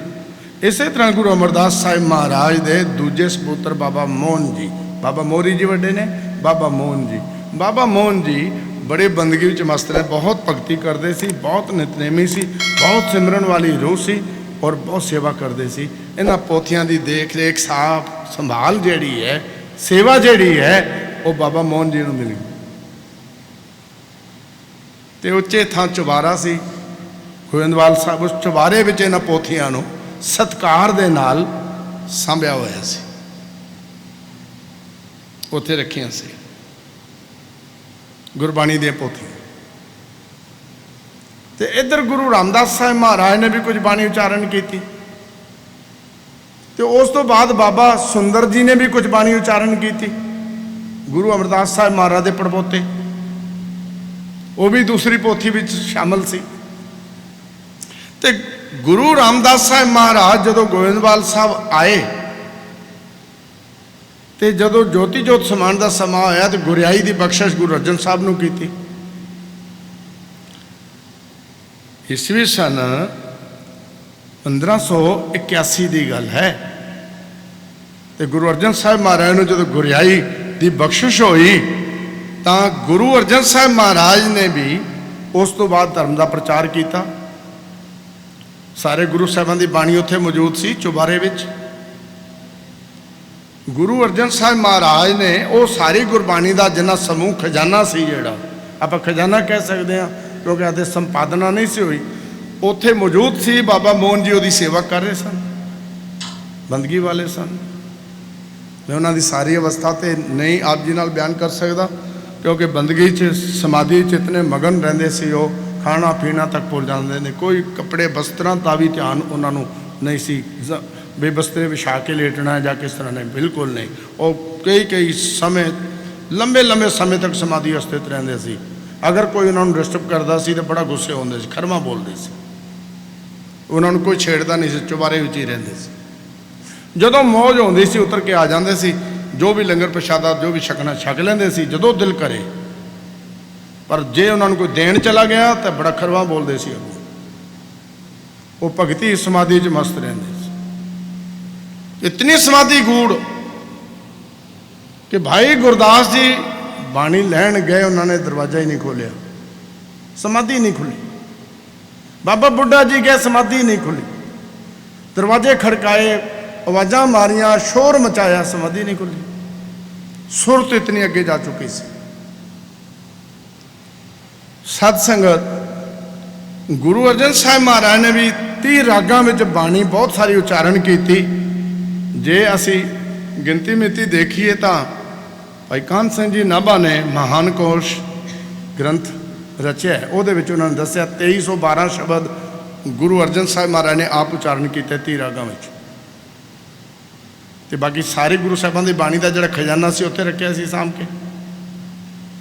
इस तरह गुरु अमरदास साहिब महाराज के दूजे सपुत्र बाबा मोहन जी, बाबा मोहरी जी वड्डे ने, बाबा मोहन जी बड़े बंदगी विच मस्त ने, बहुत भगती करते सी, बहुत नितनेमी सी, बहुत सिमरन वाली रूह सी और बहुत सेवा करते सी। इन्हां पोथियां की देख रेख साफ संभाल जिहड़ी है, सेवा जिहड़ी है, वो बाबा मोहन जी नूं मिली। तो उच्चे थां चुबारा सी, गोविंदवाल साहब उस चुबारे विच इन्हां पोथियां नूं सत्कार दे नाल सांभिया होया सी, उत्थे रखियां सी गुरबाणी दी पोथियां। तो इधर गुरु रामदास साहिब महाराज ने भी कुछ बाणी उच्चारण की। तो उस तो बाद बाबा सुंदर जी ने भी कुछ बाणी उच्चारण की। गुरु अमरदास साहिब महाराज के पड़पोते, वो भी दूसरी पोथी विच शामिल सी। तो गुरु रामदास साहिब महाराज जो गोविंदवाल साहब आए ਤੇ ਜਦੋਂ ਜੋਤੀ ਜੋਤ ਸਮਾਨ ਦਾ ਸਮਾਂ ਹੋਇਆ ਤੇ ਗੁਰਿਆਈ ਦੀ ਬਖਸ਼ਿਸ਼ ਗੁਰੂ ਅਰਜਨ ਸਾਹਿਬ ਨੂੰ ਕੀਤੀ। ਈਸਵੀ ਸਨ 1581 ਦੀ ਗੱਲ ਹੈ ਤੇ ਗੁਰੂ ਅਰਜਨ ਸਾਹਿਬ ਮਹਾਰਾਜ ਨੂੰ ਜਦੋਂ ਗੁਰਿਆਈ ਦੀ ਬਖਸ਼ਿਸ਼ ਹੋਈ ਤਾਂ ਗੁਰੂ ਅਰਜਨ ਸਾਹਿਬ ਮਹਾਰਾਜ ਨੇ ਵੀ ਉਸ ਤੋਂ ਬਾਅਦ ਧਰਮ ਦਾ ਪ੍ਰਚਾਰ ਕੀਤਾ। ਸਾਰੇ ਗੁਰੂ ਸਾਹਿਬਾਂ ਦੀ ਬਾਣੀ ਉੱਥੇ ਮੌਜੂਦ ਸੀ ਚੁਬਾਰੇ ਵਿੱਚ। ਗੁਰੂ ਅਰਜਨ ਸਾਹਿਬ ਮਹਾਰਾਜ ਨੇ ਉਹ ਸਾਰੀ ਗੁਰਬਾਣੀ ਦਾ ਜਿੰਨਾ ਸਮੂਹ ਖਜ਼ਾਨਾ ਸੀ, ਜਿਹੜਾ ਆਪਾਂ ਖਜ਼ਾਨਾ ਕਹਿ ਸਕਦੇ ਹਾਂ ਕਿਉਂਕਿ ਆਦੇ ਸੰਪਾਦਨਾ ਨਹੀਂ ਸੀ ਹੋਈ, ਉੱਥੇ ਮੌਜੂਦ ਸੀ। ਬਾਬਾ ਮੋਹਨ ਜੀ ਉਹਦੀ ਸੇਵਾ ਕਰ ਰਹੇ ਸਨ, ਬੰਦਗੀ ਵਾਲੇ ਸਨ। ਮੈਂ ਉਹਨਾਂ ਦੀ ਸਾਰੀ ਅਵਸਥਾ ਤੇ ਨਹੀਂ ਆਪ ਜੀ ਨਾਲ ਬਿਆਨ ਕਰ ਸਕਦਾ ਕਿਉਂਕਿ ਬੰਦਗੀ 'ਚ ਸਮਾਧੀ 'ਚ ਇਤਨੇ ਮਗਨ ਰਹਿੰਦੇ ਸੀ, ਉਹ ਖਾਣਾ ਪੀਣਾ ਤੱਕ ਭੁੱਲ ਜਾਂਦੇ ਨੇ। ਕੋਈ ਕੱਪੜੇ ਬਸਤਰਾਂ ਦਾ ਵੀ ਧਿਆਨ ਉਹਨਾਂ ਨੂੰ ਨਹੀਂ ਸੀ, ਬੇਬਸਤਰੇ ਵਿਛਾ ਕੇ ਲੇਟਣਾ ਜਾਂ ਕਿਸ ਤਰ੍ਹਾਂ, ਨਹੀਂ, ਬਿਲਕੁਲ ਨਹੀਂ। ਉਹ ਕਈ ਸਮੇਂ ਲੰਬੇ ਸਮੇਂ ਤੱਕ ਸਮਾਧੀ ਅਵਸਥਿਤ ਰਹਿੰਦੇ ਸੀ। ਅਗਰ ਕੋਈ ਉਹਨਾਂ ਨੂੰ ਡਿਸਟਰਬ ਕਰਦਾ ਸੀ ਤਾਂ ਬੜਾ ਗੁੱਸੇ ਹੁੰਦੇ ਸੀ, ਖਰਮਾ ਬੋਲਦੇ ਸੀ। ਉਹਨਾਂ ਨੂੰ ਕੋਈ ਛੇੜਦਾ ਨਹੀਂ ਸੀ, ਚੁਬਾਰੇ ਵਿੱਚ ਹੀ ਰਹਿੰਦੇ ਸੀ। ਜਦੋਂ ਮੌਜ ਹੁੰਦੀ ਸੀ ਉਤਰ ਕੇ ਆ ਜਾਂਦੇ ਸੀ, ਜੋ ਵੀ ਲੰਗਰ ਪ੍ਰਸ਼ਾਦਾ ਜੋ ਵੀ ਛਕਣਾ ਛਕ ਲੈਂਦੇ ਸੀ ਜਦੋਂ ਦਿਲ ਕਰੇ। ਪਰ ਜੇ ਉਹਨਾਂ ਨੂੰ ਕੋਈ ਦੇਣ ਚਲਾ ਗਿਆ ਤਾਂ ਬੜਾ ਖਰਵਾ ਬੋਲਦੇ ਸੀ। ਉਹ ਭਗਤੀ ਸਮਾਧੀ 'ਚ ਮਸਤ ਰਹਿੰਦੇ ਸੀ। ਇਤਨੀ ਸਮਾਧੀ ਗੂੜ ਕਿ ਭਾਈ ਗੁਰਦਾਸ ਜੀ ਬਾਣੀ ਲੈਣ ਗਏ, ਉਹਨਾਂ ਨੇ ਦਰਵਾਜ਼ਾ ਹੀ ਨਹੀਂ ਖੋਲ੍ਹਿਆ, ਸਮਾਧੀ ਨਹੀਂ ਖੁੱਲੀ। ਬਾਬਾ ਬੁੱਢਾ ਜੀ ਗਏ, ਸਮਾਧੀ ਨਹੀਂ ਖੁੱਲੀ। ਦਰਵਾਜ਼ੇ ਖੜਕਾਏ, ਆਵਾਜ਼ਾਂ ਮਾਰੀਆਂ, ਸ਼ੋਰ ਮਚਾਇਆ, ਸਮਾਧੀ ਨਹੀਂ ਖੁੱਲੀ। ਸੁਰਤ ਇਤਨੀ ਅੱਗੇ ਜਾ ਚੁੱਕੀ ਸੀ। ਸਤ ਸੰਗਤ, ਗੁਰੂ ਅਰਜਨ ਸਾਹਿਬ ਮਹਾਰਾਜ ਨੇ ਵੀ 30 ਰਾਗਾਂ ਵਿੱਚ ਬਾਣੀ ਬਹੁਤ ਸਾਰੀ ਉਚਾਰਨ ਕੀਤੀ। ਜੇ ਅਸੀਂ ਗਿਣਤੀ ਮਿਤੀ ਦੇਖੀਏ ਤਾਂ ਭਾਈ ਕਾਹਨ ਸਿੰਘ ਜੀ ਨਾਭਾ ਨੇ ਮਹਾਨ ਕੋਸ਼ ਗ੍ਰੰਥ ਰਚਿਆ, ਉਹਦੇ ਵਿੱਚ ਉਹਨਾਂ ਨੇ ਦੱਸਿਆ 2312 ਸ਼ਬਦ ਗੁਰੂ ਅਰਜਨ ਸਾਹਿਬ ਮਹਾਰਾਜ ਨੇ ਆਪ ਉਚਾਰਨ ਕੀਤੇ 30 ਰਾਗਾਂ ਵਿੱਚ। ਤੇ ਬਾਕੀ ਸਾਰੇ ਗੁਰੂ ਸਾਹਿਬਾਂ ਦੀ ਬਾਣੀ ਦਾ ਜਿਹੜਾ ਖਜ਼ਾਨਾ ਸੀ ਉੱਥੇ ਰੱਖਿਆ ਸੀ ਸਾਂਭ ਕੇ।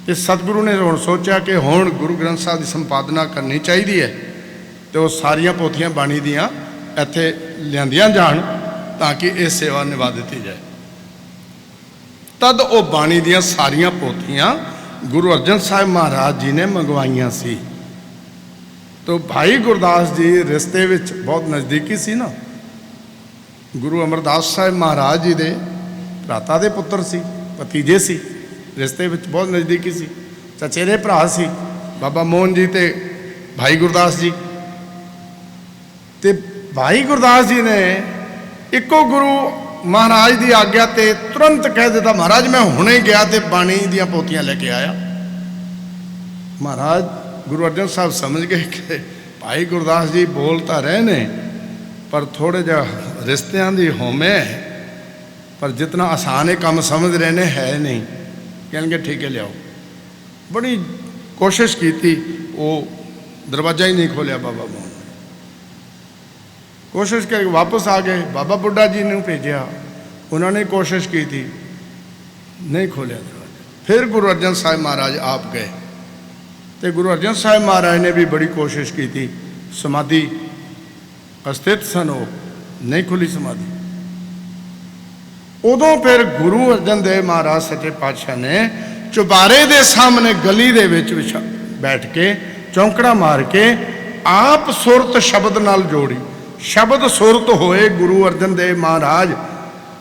ਤੇ ਸਤਿਗੁਰੂ ਨੇ ਹੁਣ ਸੋਚਿਆ ਕਿ ਹੁਣ ਗੁਰੂ ਗ੍ਰੰਥ ਸਾਹਿਬ ਦੀ ਸੰਪਾਦਨਾ ਕਰਨੀ ਚਾਹੀਦੀ ਹੈ ਤੇ ਉਹ ਸਾਰੀਆਂ ਪੋਥੀਆਂ ਬਾਣੀ ਦੀਆਂ ਇੱਥੇ ਲਿਆਂਦੀਆਂ ਜਾਣ ਤਾਂ ਕਿ ਇਹ ਸੇਵਾ ਨਿਭਾ ਦਿੱਤੀ ਜਾਏ। ਤਦ ਉਹ ਬਾਣੀ ਦੀਆਂ ਸਾਰੀਆਂ ਪੋਥੀਆਂ ਗੁਰੂ ਅਰਜਨ ਸਾਹਿਬ ਮਹਾਰਾਜ ਜੀ ਨੇ ਮੰਗਵਾਈਆਂ ਸੀ। ਤੋ ਭਾਈ ਗੁਰਦਾਸ ਜੀ ਰਿਸ਼ਤੇ ਵਿੱਚ ਬਹੁਤ ਨਜ਼ਦੀਕੀ ਸੀ ਨਾ, ਗੁਰੂ ਅਮਰਦਾਸ ਸਾਹਿਬ ਮਹਾਰਾਜ ਜੀ ਦੇ ਭਰਾਤਾ ਦੇ ਪੁੱਤਰ ਸੀ, ਭਤੀਜੇ ਸੀ, ਰਿਸ਼ਤੇ ਵਿੱਚ ਬਹੁਤ ਨਜ਼ਦੀਕੀ ਸੀ। ਚਚੇਰੇ ਭਰਾ ਸੀ ਬਾਬਾ ਮੋਹਨ ਜੀ ਤੇ ਭਾਈ ਗੁਰਦਾਸ ਜੀ। ਤੇ ਭਾਈ ਗੁਰਦਾਸ ਜੀ ਨੇ ਇੱਕੋ ਗੁਰੂ ਮਹਾਰਾਜ ਦੀ ਆਗਿਆ ਤੇ ਤੁਰੰਤ ਕਹਿ ਦਿੱਤਾ, ਮਹਾਰਾਜ ਮੈਂ ਹੁਣੇ ਗਿਆ ਤੇ ਬਾਣੀ ਦੀਆਂ ਪੋਥੀਆਂ ਲੈ ਕੇ ਆਇਆ। ਮਹਾਰਾਜ ਗੁਰੂ ਅਰਜਨ ਸਾਹਿਬ ਸਮਝ ਗਏ ਕਿ ਭਾਈ ਗੁਰਦਾਸ ਜੀ ਬੋਲ ਤਾਂ ਰਹੇ ਨੇ ਪਰ ਥੋੜ੍ਹਾ ਜਿਹਾ ਰਿਸ਼ਤਿਆਂ ਦੀ ਹੋਮੇ, ਪਰ ਜਿਤਨਾ ਆਸਾਨ ਇਹ ਕੰਮ ਸਮਝ ਰਹੇ ਨੇ ਹੈ ਨਹੀਂ। ਕਹਿਣਗੇ ਠੀਕ ਹੈ ਲਿਆਓ। ਬੜੀ ਕੋਸ਼ਿਸ਼ ਕੀਤੀ, ਉਹ ਦਰਵਾਜ਼ਾ ਹੀ ਨਹੀਂ ਖੋਲ੍ਹਿਆ ਬਾਬਾ ਮੋਹਨ। ਕੋਸ਼ਿਸ਼ ਕਰਕੇ ਵਾਪਸ ਆ ਗਏ, ਬਾਬਾ ਬੁੱਢਾ ਜੀ ਨੂੰ ਭੇਜਿਆ, ਉਹਨਾਂ ਨੇ ਕੋਸ਼ਿਸ਼ ਕੀਤੀ, ਨਹੀਂ ਖੋਲ੍ਹਿਆ ਦਰਵਾਜ਼ਾ। ਫਿਰ ਗੁਰੂ ਅਰਜਨ ਸਾਹਿਬ ਮਹਾਰਾਜ ਆਪ ਗਏ ਤੇ ਗੁਰੂ ਅਰਜਨ ਸਾਹਿਬ ਮਹਾਰਾਜ ਨੇ ਵੀ ਬੜੀ ਕੋਸ਼ਿਸ਼ ਕੀਤੀ। ਸਮਾਧੀ ਅਸਥਿਤ ਸਨ, ਉਹ ਨਹੀਂ ਖੁੱਲੀ ਸਮਾਧੀ। ਉਦੋਂ ਫਿਰ ਗੁਰੂ ਅਰਜਨ ਦੇਵ ਮਹਾਰਾਜ ਸੱਚੇ ਪਾਤਸ਼ਾਹ ਨੇ ਚੁਬਾਰੇ ਦੇ ਸਾਹਮਣੇ ਗਲੀ ਦੇ ਵਿੱਚ ਬੈਠ ਕੇ ਚੌਂਕੜਾ ਮਾਰ ਕੇ ਆਪ ਸੁਰਤ ਸ਼ਬਦ ਨਾਲ ਜੋੜੀ। ਸ਼ਬਦ ਸੁਰਤ ਹੋਏ ਗੁਰੂ ਅਰਜਨ ਦੇਵ ਮਹਾਰਾਜ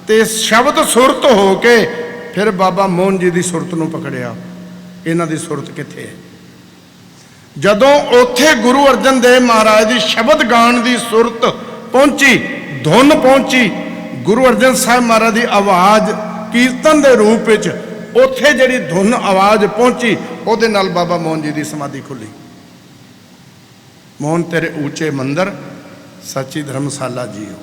ਤੇ ਸ਼ਬਦ ਸੁਰਤ ਹੋ ਕੇ ਫਿਰ ਬਾਬਾ ਮੋਹਨ ਜੀ ਦੀ ਸੁਰਤ ਨੂੰ ਪਕੜਿਆ। ਇਹਨਾਂ ਦੀ ਸੁਰਤ ਕਿੱਥੇ ਹੈ? ਜਦੋਂ ਉੱਥੇ ਗੁਰੂ ਅਰਜਨ ਦੇਵ ਮਹਾਰਾਜ ਦੀ ਸ਼ਬਦ ਗਾਣ ਦੀ ਸੁਰਤ ਪਹੁੰਚੀ, ਧੁਨ ਪਹੁੰਚੀ, ਗੁਰੂ ਅਰਜਨ ਸਾਹਿਬ ਮਹਾਰਾਜ ਦੀ ਆਵਾਜ਼ ਕੀਰਤਨ ਦੇ ਰੂਪ ਵਿੱਚ ਉੱਥੇ ਜਿਹੜੀ ਧੁਨ ਆਵਾਜ਼ ਪਹੁੰਚੀ, ਉਹਦੇ ਨਾਲ ਬਾਬਾ ਮੋਹਨ ਜੀ ਦੀ ਸਮਾਧੀ ਖੁੱਲੀ। ਮੋਹਨ ਤੇਰੇ ਉੱਚੇ ਮੰਦਰ ਸੱਚੀ ਧਰਮਸ਼ਾਲਾ ਜੀਓ।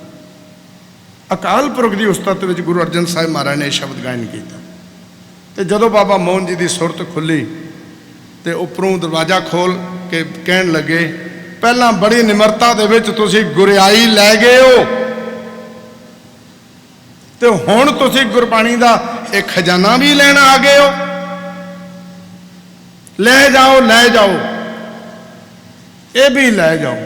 ਅਕਾਲ ਪੁਰਖ ਦੀ ਉਸਤਤ ਵਿੱਚ ਗੁਰੂ ਅਰਜਨ ਸਾਹਿਬ ਮਹਾਰਾਜ ਨੇ ਸ਼ਬਦ ਗਾਇਨ ਕੀਤਾ। ਤੇ ਜਦੋਂ ਬਾਬਾ ਮੋਹਨ ਜੀ ਦੀ ਸੁਰਤ ਖੁੱਲੀ ਤੇ ਉੱਪਰੋਂ ਦਰਵਾਜ਼ਾ ਖੋਲ ਕੇ ਕਹਿਣ ਲੱਗੇ, ਪਹਿਲਾਂ ਬੜੀ ਨਿਮਰਤਾ ਦੇ ਵਿੱਚ ਤੁਸੀਂ ਗੁਰਿਆਈ ਲੈ ਗਏ ਹੋ ਤੇ ਹੁਣ ਤੁਸੀਂ ਗੁਰਬਾਣੀ ਦਾ ਇਹ ਖਜ਼ਾਨਾ ਵੀ ਲੈਣ ਆ ਗਏ ਹੋ। ਲੈ ਜਾਓ, ਲੈ ਜਾਓ, ਇਹ ਵੀ ਲੈ ਜਾਓ,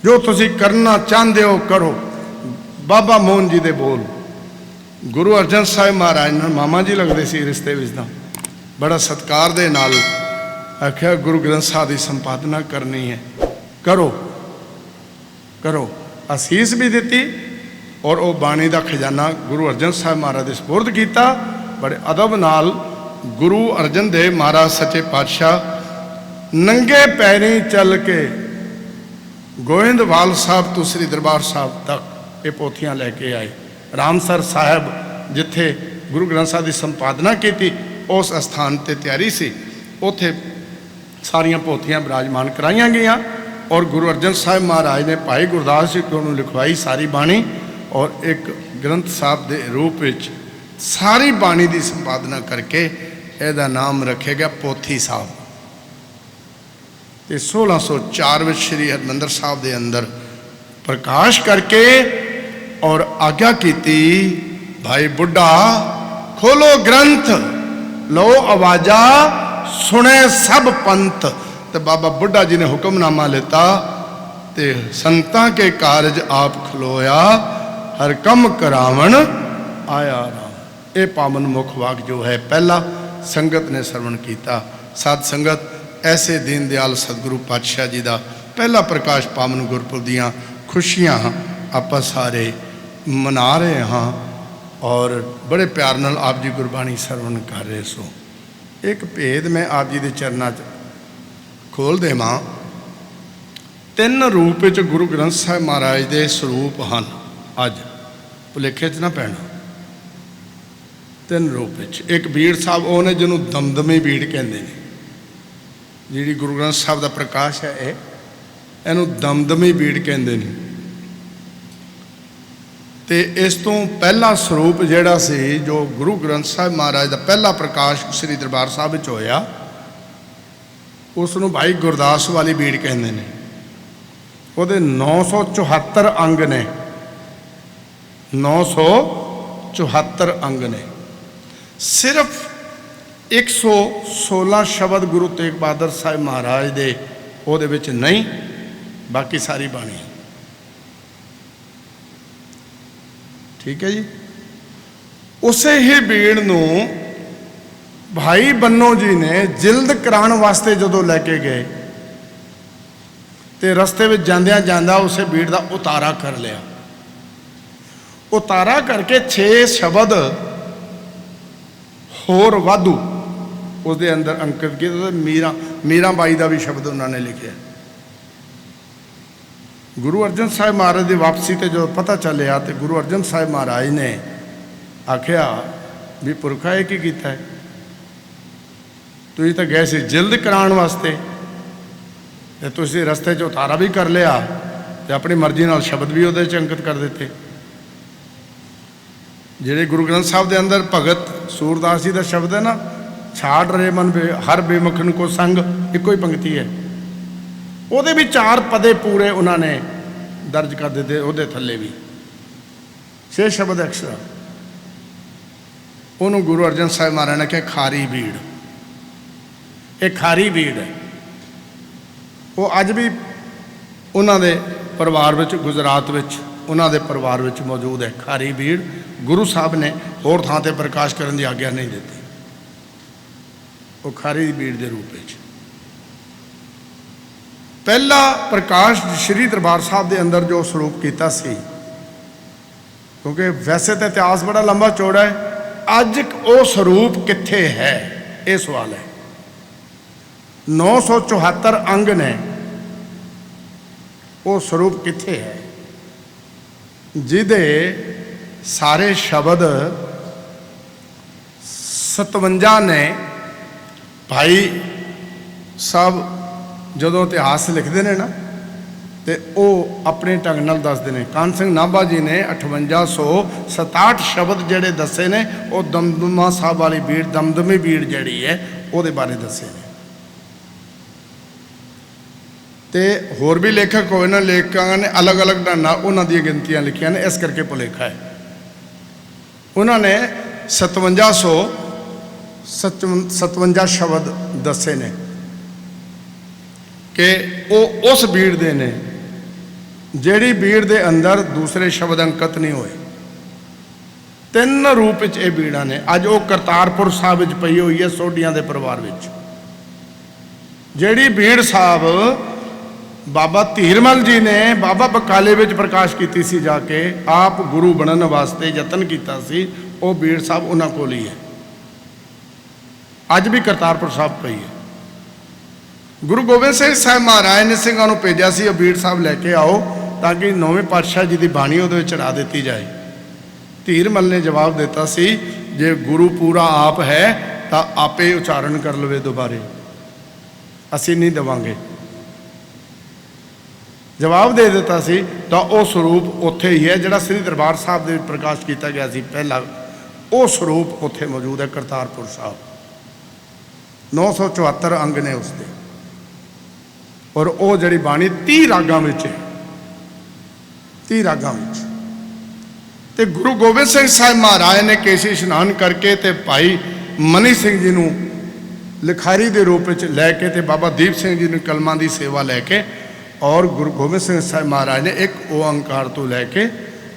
ਜੋ ਤੁਸੀਂ ਕਰਨਾ ਚਾਹੁੰਦੇ ਹੋ ਕਰੋ। ਬਾਬਾ ਮੋਹਨ ਜੀ ਦੇ ਬੋਲ, गुरु अर्जन साहिब महाराज ने मामा जी लगते सी रिश्ते विच दा बड़ा सत्कार दे नाल आख्या गुरु ग्रंथ साहिब की संपादना करनी है, करो करो। असीस भी दी और वह बाणी का खजाना गुरु अर्जन साहिब महाराज के सपुर्द किया। बड़े अदब नाल गुरु अर्जन देव महाराज सच्चे पातशाह नंगे पैरी चल के गोविंदवाल साहब तो श्री दरबार साहब तक ये पोथियां लैके आए। रामसर साहब जिथे गुरु ग्रंथ साहब की संपादना की उस स्थान पर तैयारी सी, उथे सारिया पोथियां विराजमान कराइया गई और गुरु अर्जन साहब महाराज ने भाई गुरदास जी को लिखवाई सारी बाणी और एक ग्रंथ साहब के रूप में सारी बाणी की संपादना करके ਇਹਦਾ नाम रखे गया पोथी साहब। तो 1604 में श्री हरमंदर साहब के अंदर प्रकाश करके और आज्ञा की भाई बुढ़ा खोलो ग्रंथ लो आवाजा सुने सब पंथ। तो बाबा बुढ़ा जी ने हुक्मनामा लेता ते संतां के कारज आप खलोया हर कम करावण आया राम। ये पावन मुख वाक जो है पहला संगत ने श्रवण किया। साध संगत ऐसे दीन दयाल सतगुरु पातशाह जी का पहला प्रकाश पावन गुरपुरब दियां खुशियां आप सारे मना रहे हाँ और बड़े प्यार नाल आप जी गुरबाणी श्रवण कर रहे सो। एक भेद मैं आप जी के चरणों च खोल देवां। तीन रूप च गुरु ग्रंथ साहिब महाराज के स्वरूप हैं। अज भुलेखे च ना पैना। तीन रूप च एक बीड़ साहब वो ने जिन्होंने दमदमी बीड़ कहते हैं। जी गुरु ग्रंथ साहब का प्रकाश है इनू दमदमी बीड़ कहते हैं। तो इस तो पहला स्वरूप जिहड़ा सी जो गुरु ग्रंथ साहिब महाराज का पहला प्रकाश श्री दरबार साहब विच होया उसनूं भाई गुरदास वाली बीड़ कहते हैं। वो 974 अंग ने 974 अंग ने। सिर्फ 116 शब्द गुरु तेग बहादुर साहिब महाराज दे ओहदे विच नहीं, बाकी सारी बाणी ठीक है जी। उसे ही बीड़ नूं भाई बन्नो जी ने जिल्द कराण वास्ते जदों लैके गए तो रस्ते में जांदियां जांदा उसे बीड़ का उतारा कर लिया। उतारा करके 6 शब्द होर वाधू उसके अंदर अंकित किए। मीरा बाई का भी शब्द उन्होंने लिखे। गुरु अर्जन साहिब महाराज की वापसी ते जो पता चलिया तो गुरु अर्जन साहिब महाराज ने आख्या भी पुरखा ये की कीता है, तुसीं तो गए सी जिल्द कराण वास्ते ते तुसीं रस्ते च उतारा भी कर लिया तो अपनी मर्जी नाल शब्द भी उहदे च अंकित कर दिते। जिहड़े गुरु ग्रंथ साहब के अंदर भगत सूरदास जी का शब्द है ना, छाड़ रहे मन हर बेमखन को संग, एको ही पंक्ति है। ਉਹਦੇ भी 4 पदे पूरे उन्होंने दर्ज कर दिते। ਉਹਦੇ थले भी 6 शब्द एक्स्ट्रा। ਉਹਨੂੰ गुरु अर्जन साहिब महाराज ने कहा खारी बीड़। ये खारी बीड़ है। वो अज भी उन्होंने परिवार विच गुजरात विच उन्होंने परिवार विच मौजूद है। खारी बीड़ गुरु साहब ने होर थां ते प्रकाश करने की आग्ञा नहीं दी। वो खारी बीड़ के रूप में पहला प्रकाश श्री दरबार साहब के अंदर जो स्वरूप किया सी, क्योंकि वैसे तो इतिहास बड़ा लंबा चौड़ा है, अज वो स्वरूप कित्थे है ये सवाल है। 974 अंग ने, वो स्वरूप कित्थे है जिदे सारे शब्द 57 ने। भाई साहब जदों इतिहास लिखते हैं ना तो वो अपने ढंग नाल दसदे ने। कान सिंह नाभा जी ने 5867 शब्द जिहड़े दसे ने वो दमदमा साहब वाली बीड़ दमदमी बीड़ जिहड़ी है वो बारे दसे ने। तो होर भी लेखक होए ना, लेखकों ने अलग अलग ढंग नाल उन्हां दी गिनतियां लिखियां ने, इस करके भुलेखा है। उन्होंने 57 शब्द दसे ने कि वो उस बीड़ दे ने जिहड़ी बीड़ दे अंदर दूसरे शब्द अंकित नहीं होए। ਤਿੰਨ ਰੂਪ ਵਿੱਚ ਇਹ ਬੀੜਾਂ ਨੇ। ਅੱਜ ਉਹ ਕਰਤਾਰਪੁਰ ਸਾਹਿਬ ਵਿੱਚ ਪਈ ਹੋਈ ਹੈ ਸੋਢੀਆਂ ਦੇ ਪਰਿਵਾਰ ਵਿੱਚ। ਜਿਹੜੀ ਬੀੜ ਸਾਹਿਬ ਬਾਬਾ ਧੀਰਮਲ ਜੀ ਨੇ ਬਾਬਾ ਬਕਾਲੇ ਵਿੱਚ ਪ੍ਰਕਾਸ਼ ਕੀਤੀ ਸੀ, ਜਾ ਕੇ ਆਪ ਗੁਰੂ ਬਣਨ ਵਾਸਤੇ ਯਤਨ ਕੀਤਾ ਸੀ, ਉਹ ਬੀੜ ਸਾਹਿਬ ਉਹਨਾਂ ਕੋਲ ਹੀ ਹੈ। ਅੱਜ ਵੀ ਕਰਤਾਰਪੁਰ ਸਾਹਿਬ ਪਈ ਹੈ। ਗੁਰੂ ਗੋਬਿੰਦ ਸਿੰਘ ਸਾਹਿਬ ਮਹਾਰਾਜ ਨੇ ਸਿੰਘਾਂ ਨੂੰ ਭੇਜਿਆ ਸੀ, ਉਹ ਬੀੜ ਸਾਹਿਬ ਲੈ ਕੇ ਆਓ ਤਾਂ ਕਿ ਨੌਵੇਂ ਪਾਤਸ਼ਾਹ ਜੀ ਦੀ ਬਾਣੀ ਉਹਦੇ ਵਿੱਚ ਚੜਾ ਦਿੱਤੀ ਜਾਏ। ਧੀਰਮਲ ਨੇ ਜਵਾਬ ਦਿੱਤਾ ਸੀ, ਜੇ ਗੁਰੂ ਪੂਰਾ ਆਪ ਹੈ ਤਾਂ ਆਪੇ ਉਚਾਰਨ ਕਰ ਲਵੇ ਦੁਬਾਰੇ, ਅਸੀਂ ਨਹੀਂ ਦੇਵਾਂਗੇ। ਜਵਾਬ ਦੇ ਦਿੱਤਾ ਸੀ। ਤਾਂ ਉਹ ਸਰੂਪ ਉੱਥੇ ਹੀ ਹੈ ਜਿਹੜਾ ਸ੍ਰੀ ਦਰਬਾਰ ਸਾਹਿਬ ਦੇ ਵਿੱਚ ਪ੍ਰਕਾਸ਼ ਕੀਤਾ ਗਿਆ ਸੀ ਪਹਿਲਾਂ, ਉਹ ਸਰੂਪ ਉੱਥੇ ਮੌਜੂਦ ਹੈ ਕਰਤਾਰਪੁਰ ਸਾਹਿਬ। 974 ਅੰਗ ਨੇ ਉਸਦੇ, ਔਰ ਉਹ ਜਿਹੜੀ ਬਾਣੀ 30 ਰਾਗਾਂ ਵਿੱਚ ਹੈ, 30 ਰਾਗਾਂ ਵਿੱਚ। ਤੇ ਗੁਰੂ ਗੋਬਿੰਦ ਸਿੰਘ ਸਾਹਿਬ ਮਹਾਰਾਜ ਨੇ ਕੇਸੀ ਇਸ਼ਨਾਨ ਕਰਕੇ ਤੇ ਭਾਈ ਮਨੀ ਸਿੰਘ ਜੀ ਨੂੰ ਲਿਖਾਰੀ ਦੇ ਰੂਪ ਵਿੱਚ ਲੈ ਕੇ ਤੇ ਬਾਬਾ ਦੀਪ ਸਿੰਘ ਜੀ ਨੂੰ ਕਲਮਾਂ ਦੀ ਸੇਵਾ ਲੈ ਕੇ, ਔਰ ਗੁਰੂ ਗੋਬਿੰਦ ਸਿੰਘ ਸਾਹਿਬ ਮਹਾਰਾਜ ਨੇ ਇੱਕ ਓੰਕਾਰ ਤੋਂ ਲੈ ਕੇ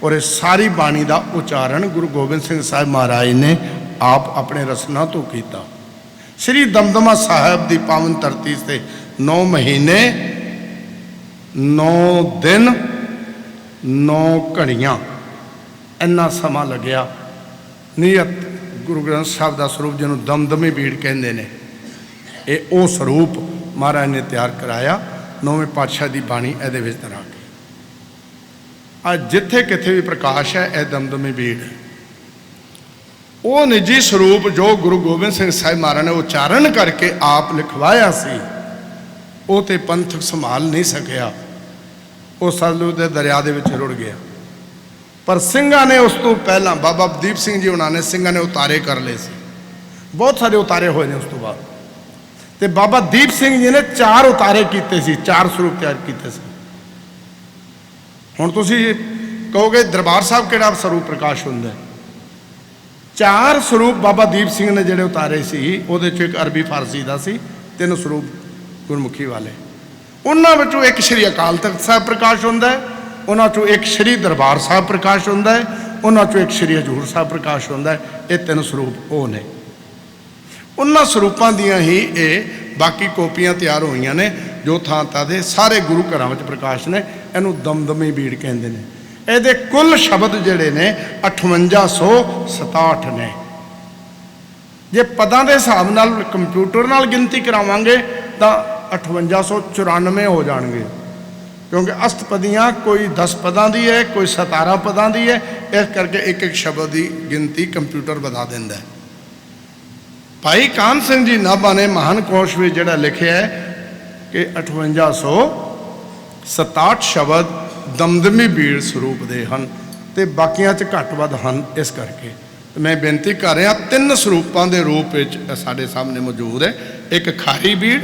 ਔਰ ਇਹ ਸਾਰੀ ਬਾਣੀ ਦਾ ਉਚਾਰਨ ਗੁਰੂ ਗੋਬਿੰਦ ਸਿੰਘ ਸਾਹਿਬ ਮਹਾਰਾਜ ਨੇ ਆਪ ਆਪਣੇ ਰਸਨਾ ਤੋਂ ਕੀਤਾ। ਸ੍ਰੀ ਦਮਦਮਾ ਸਾਹਿਬ ਦੀ ਪਾਵਨ ਧਰਤੀ ਤੇ 9 ਮਹੀਨੇ 9 ਦਿਨ 9 ਘੜੀਆਂ ਇੰਨਾ ਸਮਾਂ ਲੱਗਿਆ। ਨਿਯਤ ਗੁਰੂ ਗ੍ਰੰਥ ਸਾਹਿਬ ਦਾ ਸਰੂਪ ਜਿਹਨੂੰ ਦਮਦਮੀ ਬੀੜ ਕਹਿੰਦੇ ਨੇ, ਇਹ ਉਹ ਸਰੂਪ ਮਹਾਰਾਜ ਨੇ ਤਿਆਰ ਕਰਾਇਆ। ਨੌਵੇਂ ਪਾਤਸ਼ਾਹ ਦੀ ਬਾਣੀ ਇਹਦੇ ਵਿੱਚ ਧਰਾ ਕੇ ਅੱਜ ਜਿੱਥੇ ਕਿਤੇ ਵੀ ਪ੍ਰਕਾਸ਼ ਹੈ, ਇਹ ਦਮਦਮੀ ਬੀੜ ਹੈ। ਉਹ ਨਿੱਜੀ ਸਰੂਪ ਜੋ ਗੁਰੂ ਗੋਬਿੰਦ ਸਿੰਘ ਸਾਹਿਬ ਮਹਾਰਾਜ ਨੇ ਉਚਾਰਨ ਕਰਕੇ ਆਪ ਲਿਖਵਾਇਆ ਸੀ, ਉਹ ਤੇ ਪੰਥ ਸੰਭਾਲ ਨਹੀਂ ਸਕਿਆ, ਉਹ ਸਤਲੁਜ ਦੇ ਦਰਿਆ ਦੇ ਵਿੱਚ ਰੁੜ ਗਿਆ। ਪਰ ਸਿੰਘਾਂ ਨੇ ਉਸ ਤੋਂ ਪਹਿਲਾਂ ਬਾਬਾ ਦੀਪ ਸਿੰਘ ਜੀ ਉਹਨਾਂ ਨੇ ਸਿੰਘਾਂ ਨੇ ਉਤਾਰੇ ਕਰ ਲਏ ਸੀ, ਬਹੁਤ ਸਾਰੇ ਉਤਾਰੇ ਹੋਏ ਨੇ ਉਸ ਤੋਂ ਬਾਅਦ। ਤੇ ਬਾਬਾ ਦੀਪ ਸਿੰਘ ਜੀ ਨੇ 4 ਉਤਾਰੇ ਕੀਤੇ ਸੀ, 4 ਸਰੂਪ ਤਿਆਰ ਕੀਤੇ ਸੀ। ਹੁਣ ਤੁਸੀਂ ਕਹੋਗੇ ਦਰਬਾਰ ਸਾਹਿਬ ਕਿਹੜਾ ਸਰੂਪ ਪ੍ਰਕਾਸ਼ ਹੁੰਦਾ ਹੈ? 4 ਸਰੂਪ ਬਾਬਾ ਦੀਪ ਸਿੰਘ ਨੇ ਜਿਹੜੇ ਉਤਾਰੇ ਸੀ, ਉਹਦੇ ਚੋਂ ਇੱਕ ਅਰਬੀ ਫਾਰਸੀ ਦਾ ਸੀ, 3 ਸਰੂਪ ਗੁਰਮੁਖੀ ਵਾਲੇ। ਉਹਨਾਂ ਵਿੱਚੋਂ ਇੱਕ ਸ਼੍ਰੀ ਅਕਾਲ ਤਖਤ ਸਾਹਿਬ ਪ੍ਰਕਾਸ਼ ਹੁੰਦਾ ਹੈ, ਉਹਨਾਂ ਚੋਂ ਇੱਕ ਸ਼੍ਰੀ ਦਰਬਾਰ ਸਾਹਿਬ ਪ੍ਰਕਾਸ਼ ਹੁੰਦਾ ਹੈ, ਉਹਨਾਂ ਚੋਂ ਇੱਕ ਸ਼੍ਰੀ ਹਜ਼ੂਰ ਸਾਹਿਬ ਪ੍ਰਕਾਸ਼ ਹੁੰਦਾ ਹੈ। ਇਹ 3 ਸਰੂਪ ਉਹ ਨੇ। ਉਹਨਾਂ ਸਰੂਪਾਂ ਦੀਆਂ ਹੀ ਇਹ ਬਾਕੀ ਕਾਪੀਆਂ ਤਿਆਰ ਹੋਈਆਂ ਨੇ ਜੋ ਥਾਂ ਥਾਂ ਦੇ ਸਾਰੇ ਗੁਰੂ ਘਰਾਂ ਵਿੱਚ ਪ੍ਰਕਾਸ਼ ਨੇ। ਇਹਨੂੰ ਦਮਦਮੀ ਬੀੜ ਕਹਿੰਦੇ ਨੇ। ਇਹਦੇ ਕੁੱਲ ਸ਼ਬਦ ਜਿਹੜੇ ਨੇ 5867 ਨੇ। ਜੇ ਪਦਾਂ ਦੇ ਹਿਸਾਬ ਨਾਲ ਕੰਪਿਊਟਰ ਨਾਲ ਗਿਣਤੀ ਕਰਾਵਾਂਗੇ ਤਾਂ 5894 ਹੋ ਜਾਣਗੇ, ਕਿਉਂਕਿ ਅਸ਼ਟਪਦੀਆਂ ਕੋਈ 10 ਪਦਾਂ ਦੀ ਹੈ, ਕੋਈ 17 ਪਦਾਂ ਦੀ ਹੈ। ਇਸ ਕਰਕੇ ਇੱਕ ਇੱਕ ਸ਼ਬਦ ਦੀ ਗਿਣਤੀ ਕੰਪਿਊਟਰ ਬਤਾ ਦਿੰਦਾ ਹੈ। ਭਾਈ ਕਾਨ ਸਿੰਘ ਜੀ ਨਾਭਾ ਨੇ ਮਹਾਨ ਕੋਸ਼ ਵਿੱਚ ਜਿਹੜਾ ਲਿਖਿਆ ਹੈ ਕਿ 5867 ਸ਼ਬਦ ਦਮਦਮੀ ਬੀੜ ਸਰੂਪ ਦੇ ਹਨ ਤੇ ਬਾਕੀਆਂ 'ਚ ਘੱਟ ਵੱਧ ਹਨ। ਇਸ ਕਰਕੇ ਮੈਂ ਬੇਨਤੀ ਕਰ ਰਿਹਾ, 3 ਸਰੂਪਾਂ ਦੇ ਰੂਪ ਵਿੱਚ ਸਾਡੇ ਸਾਹਮਣੇ ਮੌਜੂਦ ਹੈ। ਇੱਕ ਖਾਰੀ ਬੀੜ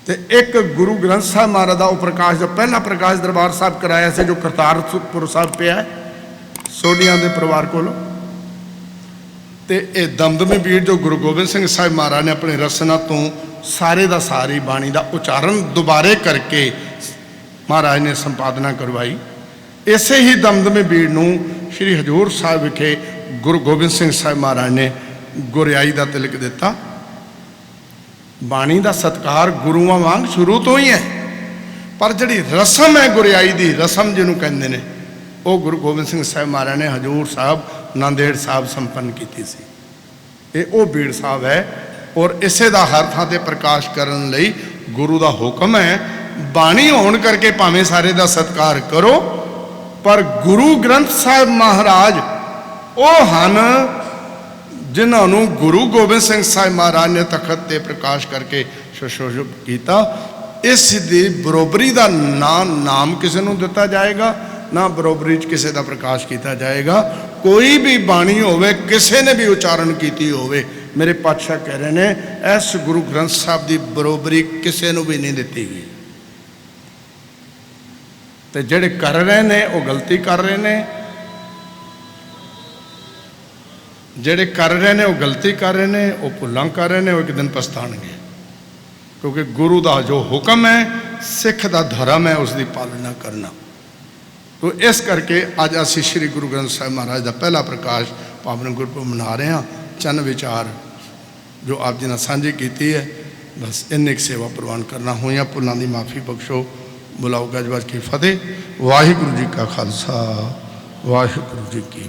ਤੇ ਇੱਕ ਗੁਰੂ ਗ੍ਰੰਥ ਸਾਹਿਬ ਮਹਾਰਾਜ ਦਾ ਉਹ ਪ੍ਰਕਾਸ਼, ਜੋ ਪਹਿਲਾ ਪ੍ਰਕਾਸ਼ ਦਰਬਾਰ ਸਾਹਿਬ ਕਰਾਇਆ ਸੀ, ਜੋ ਕਰਤਾਰਪੁਰ ਸਾਹਿਬ ਪਿਆ ਸੋਢੀਆਂ ਦੇ ਪਰਿਵਾਰ ਕੋਲੋਂ। ਤੇ ਇਹ ਦਮਦਮੀ ਬੀੜ ਜੋ ਗੁਰੂ ਗੋਬਿੰਦ ਸਿੰਘ ਸਾਹਿਬ ਮਹਾਰਾਜ ਨੇ ਆਪਣੇ ਰਸਨਾ ਤੋਂ ਸਾਰੇ ਦਾ ਸਾਰੀ ਬਾਣੀ ਦਾ ਉਚਾਰਨ ਦੁਬਾਰੇ ਕਰਕੇ ਮਹਾਰਾਜ ਨੇ ਸੰਪਾਦਨਾ ਕਰਵਾਈ। ਇਸੇ ਹੀ ਦਮਦਮੀ ਬੀੜ ਨੂੰ ਸ੍ਰੀ ਹਜ਼ੂਰ ਸਾਹਿਬ ਵਿਖੇ ਗੁਰੂ ਗੋਬਿੰਦ ਸਿੰਘ ਸਾਹਿਬ ਮਹਾਰਾਜ ਨੇ ਗੁਰਿਆਈ ਦਾ ਤਿਲਕ ਦਿੱਤਾ। ਬਾਣੀ ਦਾ ਸਤਿਕਾਰ ਗੁਰੂਆਂ ਵਾਂਗ ਸ਼ੁਰੂ ਤੋਂ ਹੀ ਹੈ, ਪਰ ਜਿਹੜੀ ਰਸਮ ਹੈ ਗੁਰਿਆਈ ਦੀ ਰਸਮ ਜਿਹਨੂੰ ਕਹਿੰਦੇ ਨੇ, ਉਹ ਗੁਰੂ ਗੋਬਿੰਦ ਸਿੰਘ ਸਾਹਿਬ ਮਹਾਰਾਜ ਨੇ ਹਜ਼ੂਰ ਸਾਹਿਬ ਨਾਂਦੇੜ ਸਾਹਿਬ ਸੰਪੰਨ ਕੀਤੀ ਸੀ। ਇਹ ਉਹ ਬੀੜ ਸਾਹਿਬ ਹੈ ਔਰ ਇਸੇ ਦਾ ਹਰ ਥਾਂ ਤੇ ਪ੍ਰਕਾਸ਼ ਕਰਨ ਲਈ ਗੁਰੂ ਦਾ ਹੁਕਮ ਹੈ। ਬਾਣੀ ਹੋਣ ਕਰਕੇ ਭਾਵੇਂ ਸਾਰੇ ਦਾ ਸਤਿਕਾਰ ਕਰੋ, ਪਰ ਗੁਰੂ ਗ੍ਰੰਥ ਸਾਹਿਬ ਮਹਾਰਾਜ ਉਹ ਹਨ ਜਿਨ੍ਹਾਂ ਨੂੰ ਗੁਰੂ ਗੋਬਿੰਦ ਸਿੰਘ ਸਾਹਿਬ ਮਹਾਰਾਜ ਨੇ ਤਖਤ ਤੇ ਪ੍ਰਕਾਸ਼ ਕਰਕੇ ਸੁਸ਼ੋਭਿਤ ਕੀਤਾ। ਇਸ ਦੀ ਬਰੋਬਰੀ ਦਾ ਨਾਮ ਕਿਸੇ ਨੂੰ ਦਿੱਤਾ ਜਾਏਗਾ, ਨਾ ਬਰੋਬਰੀ 'ਚ ਕਿਸੇ ਦਾ ਪ੍ਰਕਾਸ਼ ਕੀਤਾ ਜਾਏਗਾ। ਕੋਈ ਵੀ ਬਾਣੀ ਹੋਵੇ, ਕਿਸੇ ਨੇ ਵੀ ਉਚਾਰਨ ਕੀਤੀ ਹੋਵੇ, ਮੇਰੇ ਪਾਤਸ਼ਾਹ ਕਹਿ ਰਹੇ ਨੇ ਇਸ ਗੁਰੂ ਗ੍ਰੰਥ ਸਾਹਿਬ ਦੀ ਬਰੋਬਰੀ ਕਿਸੇ ਨੂੰ ਵੀ ਨਹੀਂ ਦਿੱਤੀ ਗਈ। ਤੇ ਜਿਹੜੇ ਕਰ ਰਹੇ ਨੇ ਉਹ ਗਲਤੀ ਕਰ ਰਹੇ ਨੇ, ਜਿਹੜੇ ਕਰ ਰਹੇ ਨੇ ਉਹ ਗਲਤੀ ਕਰ ਰਹੇ ਨੇ, ਉਹ ਭੁੱਲਾਂ ਕਰ ਰਹੇ ਨੇ, ਉਹ ਇੱਕ ਦਿਨ ਪਛਤਾਣਗੇ। ਕਿਉਂਕਿ ਗੁਰੂ ਦਾ ਜੋ ਹੁਕਮ ਹੈ, ਸਿੱਖ ਦਾ ਧਰਮ ਹੈ, ਉਸ ਦੀ ਪਾਲਣਾ ਕਰਨਾ। तो इस करके अज असी श्री गुरु ग्रंथ साहिब महाराज का पहला प्रकाश पावन गुरपुरब मना रहे हैं। चंद विचार जो आप जी ने साझी की है, बस इन्नी सेवा प्रवान करना हुई भुलों की माफ़ी बख्शो। बुलाओ गजबाज की फतेह। वाहिगुरु जी का खालसा वाहिगुरु जी की।